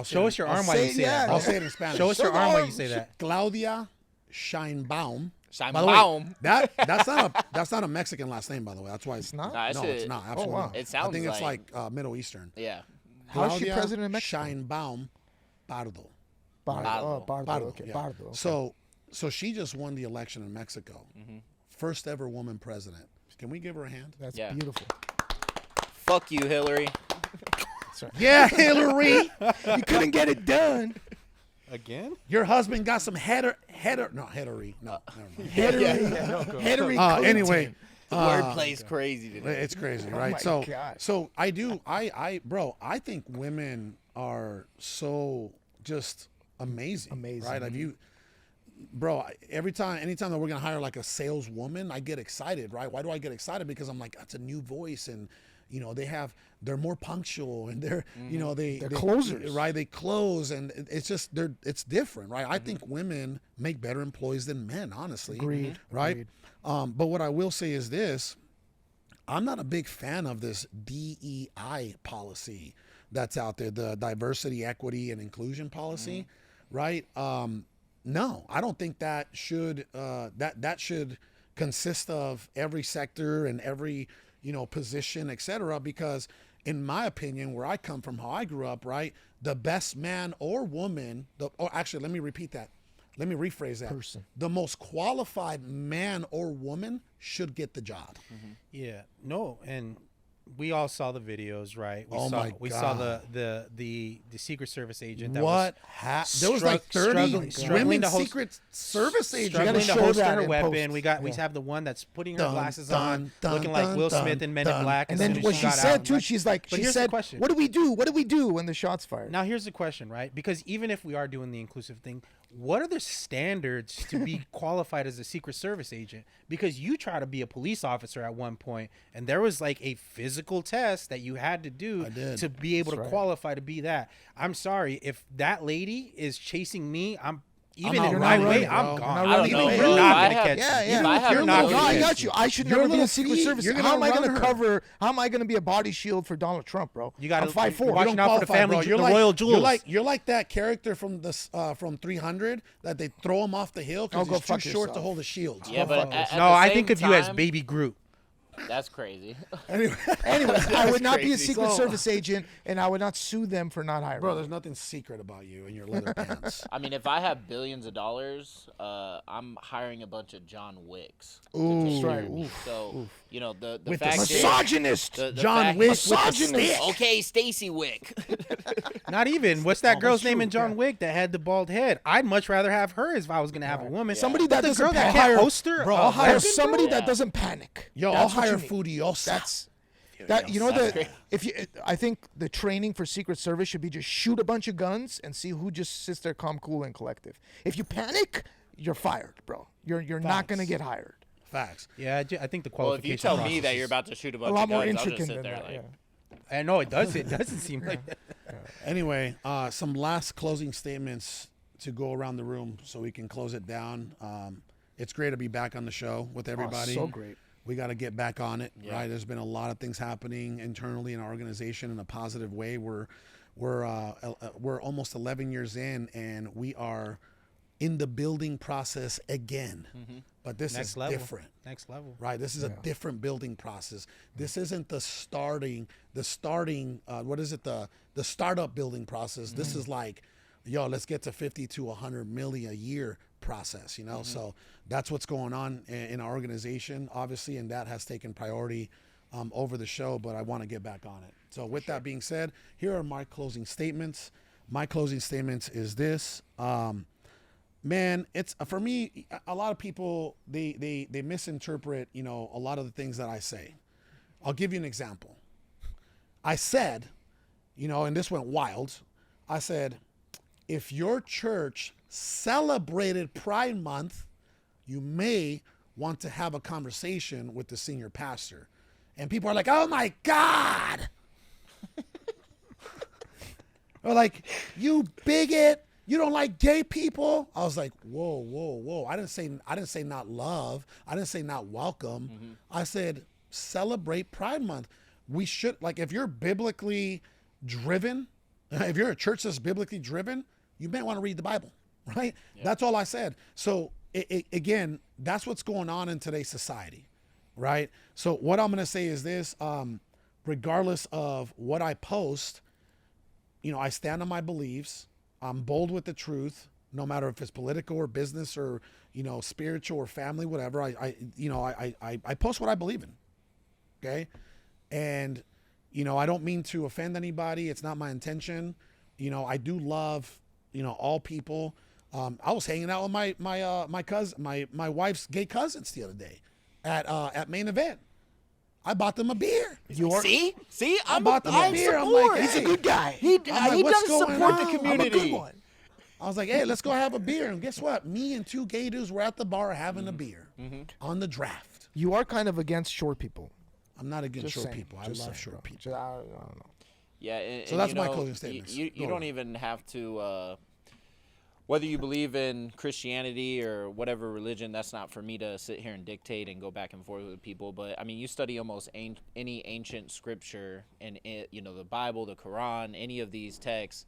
Show us your arm while say you it, say yeah. that. I'll say it in Spanish. Show us your Show the arm while arm. you say that. Claudia Sheinbaum. Simon By the way, Baum. that's not a Mexican last name, by the way. That's why it's not? Nah, No, it's it's a- not. Absolutely wow. not. It sounds I think it's like- like Middle Eastern. Yeah. How's she Claudia president of Mexico? Sheinbaum Pardo. Bardo. Pardo. Okay, yeah. Bardo. Okay. So she just won the election in Mexico. First ever woman president. Can we give her a hand? That's Yeah. beautiful. Fuck you, Hillary. Yeah, Hillary. You couldn't get it done. Again? Your husband got some header. No, Hillary. No, never mind. Henry. Anyway, Wordplay's crazy today. it's crazy, right? my so, God. so I think women are so just amazing. Amazing. right? Like anytime that we're gonna hire like a saleswoman, I get excited, right? Why do I get excited? Because I'm like, that's a new voice, and they're more punctual, and they're they're closers. right? They close, and it's just it's different, right? I think women make better employees than men, honestly. Agreed. Right? Agreed. But what I will say is this: I'm not a big fan of this DEI policy that's out there, the diversity, equity, and inclusion policy, right? No, I don't think that should that should consist of every sector and every position, etc. Because in my opinion, where I come from, how I grew up, right, the best man or woman, actually, let me repeat that. Let me rephrase that. Person. The most qualified man or woman should get the job. Yeah. No, and we all saw the videos, right? We saw God. the Secret Service agent that What there was like 30 struggling women to host- Secret Service agents. struggling to show holster that her in weapon. post. We Yeah. have the one that's putting her Dun, glasses dun, on, dun, looking like dun, Will dun, Smith in Men in dun. Black. And as then soon as what she got said out, too, right? she's like, But she here's the said, question. "What do we do? What do we do when the shots fired?" Now here's the question, right? Because even if we are doing the inclusive thing, what are the standards to be qualified as a Secret Service agent? Because you try to be a police officer at one point, and there was like a physical test that you had to do I did. to be able That's to right. qualify to be that. I'm sorry, if that lady is chasing me, even not in running, my way, bro. I'm You're gone. not I don't running know, away. bro. You're If not I gonna have- catch Yeah, me. yeah. If I have You're No, not no, I gonna- got you. I should Your never be little a Secret feet, Service. you're How gonna am I run going to her. cover? How am I going to be a body shield for Donald Trump, bro? You gotta- I'm 5'4". watch don't out for the qualify, family bro. ju- You're the like, royal You're jewels. like that character from from 300 that they throw him off the hill Oh, because go he's too fuck short to yourself. hold a shield. Yeah, but at No, the I same think of you as time- Baby Groot. That's crazy. Anyway, Anyways, I would not be a crazy. Secret So- Service agent, and I would not sue them for not hiring. bro, me. there's nothing secret about you and your leather pants. I mean, if I have billions of dollars, I'm hiring a bunch of John Wicks. to Ooh. take care Right. of me. Oof. So the With the fact is, misogynist. the John fact- Wick with the Misogynist. stick. Okay, Stacy Wick. Not even. What's that girl's name true, in John yeah. Wick that had the bald head? I'd much rather have her if I was gonna have a woman. Somebody But that the doesn't girl that panic. can't holster, Bro, a I'll hire weapon, Somebody bro? that Yeah. doesn't panic. Yo, That's I'll what you hire need. Furiosa. That's that. You know That's that if you, I think the training for Secret Service should be just shoot a bunch of guns and see who just sits there calm, cool, and collective. If you panic, you're fired, bro. You're not gonna Facts. get hired. Facts. Yeah, I think the Well, if qualification. you tell me process that you're is- about to shoot a bunch A lot of more guns, I'll just intricate sit than there that. like, Yeah. I know it does. It doesn't seem like. Anyway, some last closing statements to go around the room so we can close it down. It's great to be back on the show with everybody. so great. We got to get back on it, Yeah. right? There's been a lot of things happening internally in our organization in a positive way. We're almost 11 years in, and we are in the building process again. But this Next is level. different. Next level. Right, this is a different building process. This isn't the starting. What is it? The startup building process. This is like, yo, let's get to 50 to 100 million a year process. So that's what's going on in our organization, obviously, and that has taken priority over the show. But I want to get back on it. So with that being said, here are my closing statements. My closing statements is this. Man, it's for me. A lot of people they misinterpret, a lot of the things that I say. I'll give you an example. I said, and this went wild. I said, if your church celebrated Pride Month, you may want to have a conversation with the senior pastor. And people are like, oh my God. Or like, you bigot. You don't like gay people? I was like, whoa. I didn't say not love. I didn't say not welcome. Mm-hmm. I said celebrate Pride Month. We should, like, if you're biblically driven, if you're a church that's biblically driven, you may want to read the Bible, right? Yep. That's all I said. So again, that's what's going on in today's society, right? So what I'm going to say is this, regardless of what I post, I stand on my beliefs. I'm bold with the truth, no matter if it's political or business or, spiritual or family, whatever. I post what I believe in. Okay. And, I don't mean to offend anybody. It's not my intention. I do love, all people. I was hanging out with my cousin, my wife's gay cousins the other day at Main Event. I bought them a beer. See, I bought them a beer. I'm like, hey. He's a good guy. He does support the community. I'm a good one. I was like, hey, let's go have a beer. And guess what? Me and two gay dudes were at the bar having a beer on the draft. You are kind of against short people. I'm not against short people. I love saying, short people. I don't know. Yeah. So that's my closing statement. You don't even have to. Whether you believe in Christianity or whatever religion, that's not for me to sit here and dictate and go back and forth with people. But I mean, you study almost any ancient scripture, and the Bible, the Quran, any of these texts,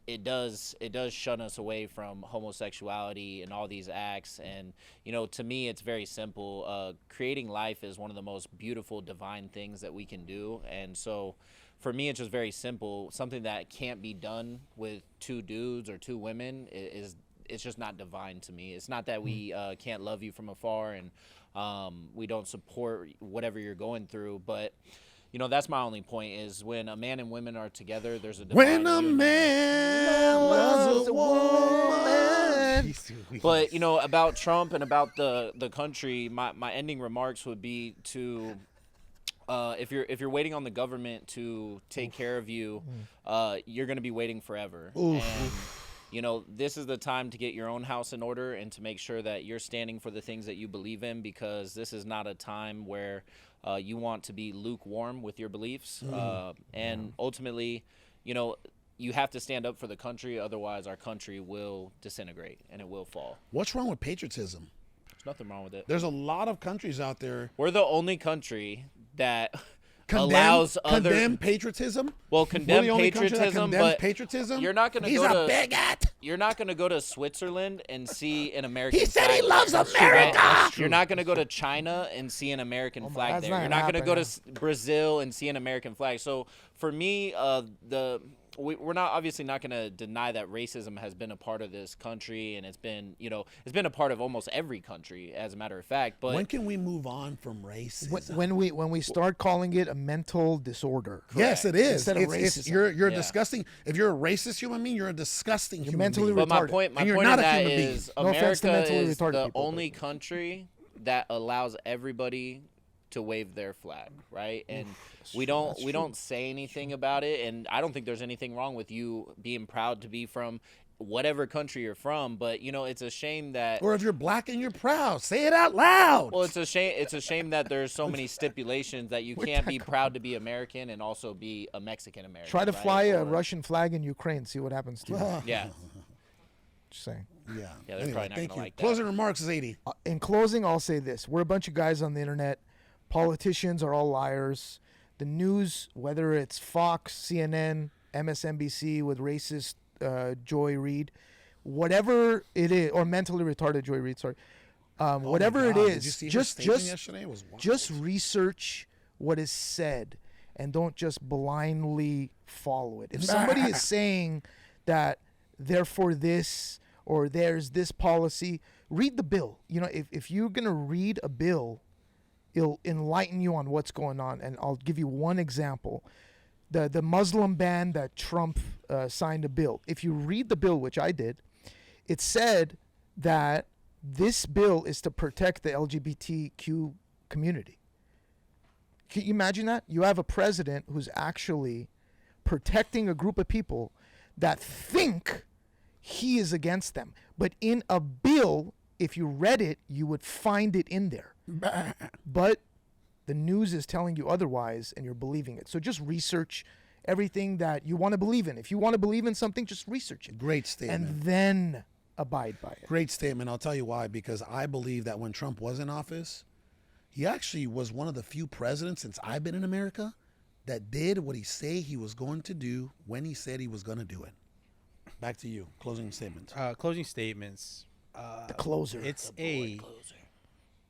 it does shun us away from homosexuality and all these acts. And to me, it's very simple. Creating life is one of the most beautiful, divine things that we can do, and so. For me, it's just very simple. Something that can't be done with two dudes or two women it's just not divine to me. It's not that we can't love you from afar and we don't support whatever you're going through, but that's my only point is when a man and women are together, there's a divine when a union. man loves a woman. But about Trump and about the country, my ending remarks would be to. If you're waiting on the government to take care of you, you're going to be waiting forever. And this is the time to get your own house in order and to make sure that you're standing for the things that you believe in, because this is not a time where you want to be lukewarm with your beliefs. And ultimately, you have to stand up for the country, otherwise our country will disintegrate and it will fall. What's wrong with patriotism? There's nothing wrong with it. There's a lot of countries out there. We're the only country that allows condemn patriotism. Well, condemn patriotism, but patriotism. You're not going to He's go a bigot. You're not going to go to Switzerland and see an American. He said flag. he loves America. You're not going to go to China and see an American flag there. You're not going to go to Brazil and see an American flag. So for me, we're not obviously not going to deny that racism has been a part of this country, and it's been a part of almost every country, as a matter of fact. But when can we move on from racism? When we start calling it a mental disorder. Correct. Yes, it is. Instead of racism. You're disgusting. If you're a racist human being, you're a disgusting human mentally being. But my point in that is America is the only country that allows everybody to wave their flag, right? And we don't say anything about it, and I don't think there's anything wrong with you being proud to be from whatever country you're from, but it's a shame that, or if you're black and you're proud, say it out loud. Well, it's a shame that there's so many stipulations that you can't be proud to be American and also be a Mexican American. Try to fly a Russian flag in Ukraine, see what happens to you. Yeah. Just saying. Yeah. They're probably not thank gonna you. like that. Closing remarks, Zady. In closing, I'll say this: we're a bunch of guys on the internet. Politicians are all liars. The news, whether it's Fox, CNN, MSNBC with racist Joy Reid, whatever it is, or mentally retarded Joy Reid, sorry, whatever it is, Did you see her just statement yesterday? It was wild. just research what is said and don't just blindly follow it. If somebody is saying that they're for this or there's this policy, read the bill. If you're gonna read a bill, it'll enlighten you on what's going on. And I'll give you one example. The Muslim ban that Trump signed a bill. If you read the bill, which I did, it said that this bill is to protect the LGBTQ community. Can you imagine that? You have a president who's actually protecting a group of people that think he is against them. But in a bill, if you read it, you would find it in there. But the news is telling you otherwise, and you're believing it. So just research everything that you want to believe in. If you want to believe in something, just research it. Great statement. And then abide by it. Great statement. I'll tell you why. Because I believe that when Trump was in office, he actually was one of the few presidents since I've been in America that did what he said he was going to do when he said he was going to do it. Back to you. Closing statements. Closing statements. The closer.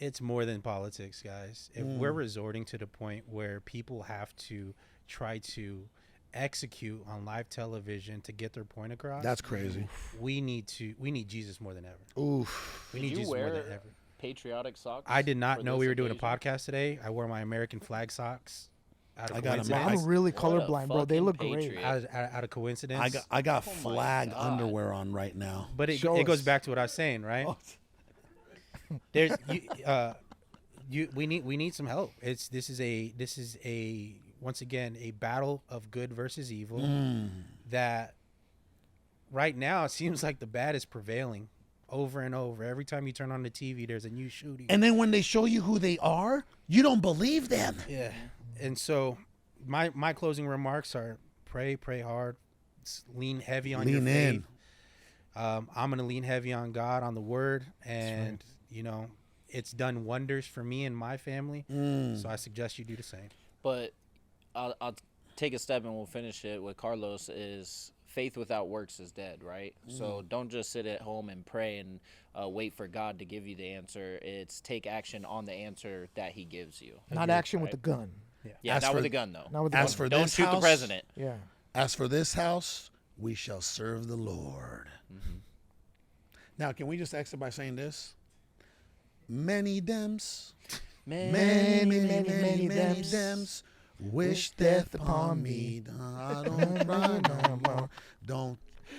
It's more than politics, guys. If we're resorting to the point where people have to try to execute on live television to get their point across, That's crazy. we need Jesus more than ever. Oof. We need Did you Jesus more wear than ever. patriotic socks? I did not for know this we were doing a occasion? podcast today. I wore my American flag socks. Out of I got 'em. coincidence. I'm really What a colorblind, bro. They fucking look patriot. great. Out of coincidence. I got Oh my flag God. underwear on right now. But Show it goes us. back to what I was saying, right? Oh. There's we need some help. This is a once again a battle of good versus evil. That right now it seems like the bad is prevailing over and over. Every time you turn on the TV, there's a new shooting. And then when they show you who they are, you don't believe them. Yeah, and so my closing remarks are pray hard, lean heavy on your Lean faith. in. I'm gonna lean heavy on God, on the Word, and it's done wonders for me and my family. So I suggest you do the same. But I'll take a step and we'll finish it with Carlos. Is faith without works is dead, right? So don't just sit at home and pray and wait for God to give you the answer. It's take action on the answer that he gives you. Not action with the gun. Yeah, As not for- with a gun, though. Not with the As gun. for Don't this shoot house, the president. Yeah. As for this house, we shall serve the Lord. Now, can we just exit by saying this? Many Dems, many Dems wish death upon me. I don't cry no more. Don't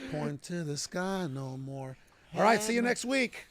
point to the sky no more. All right, see you next week.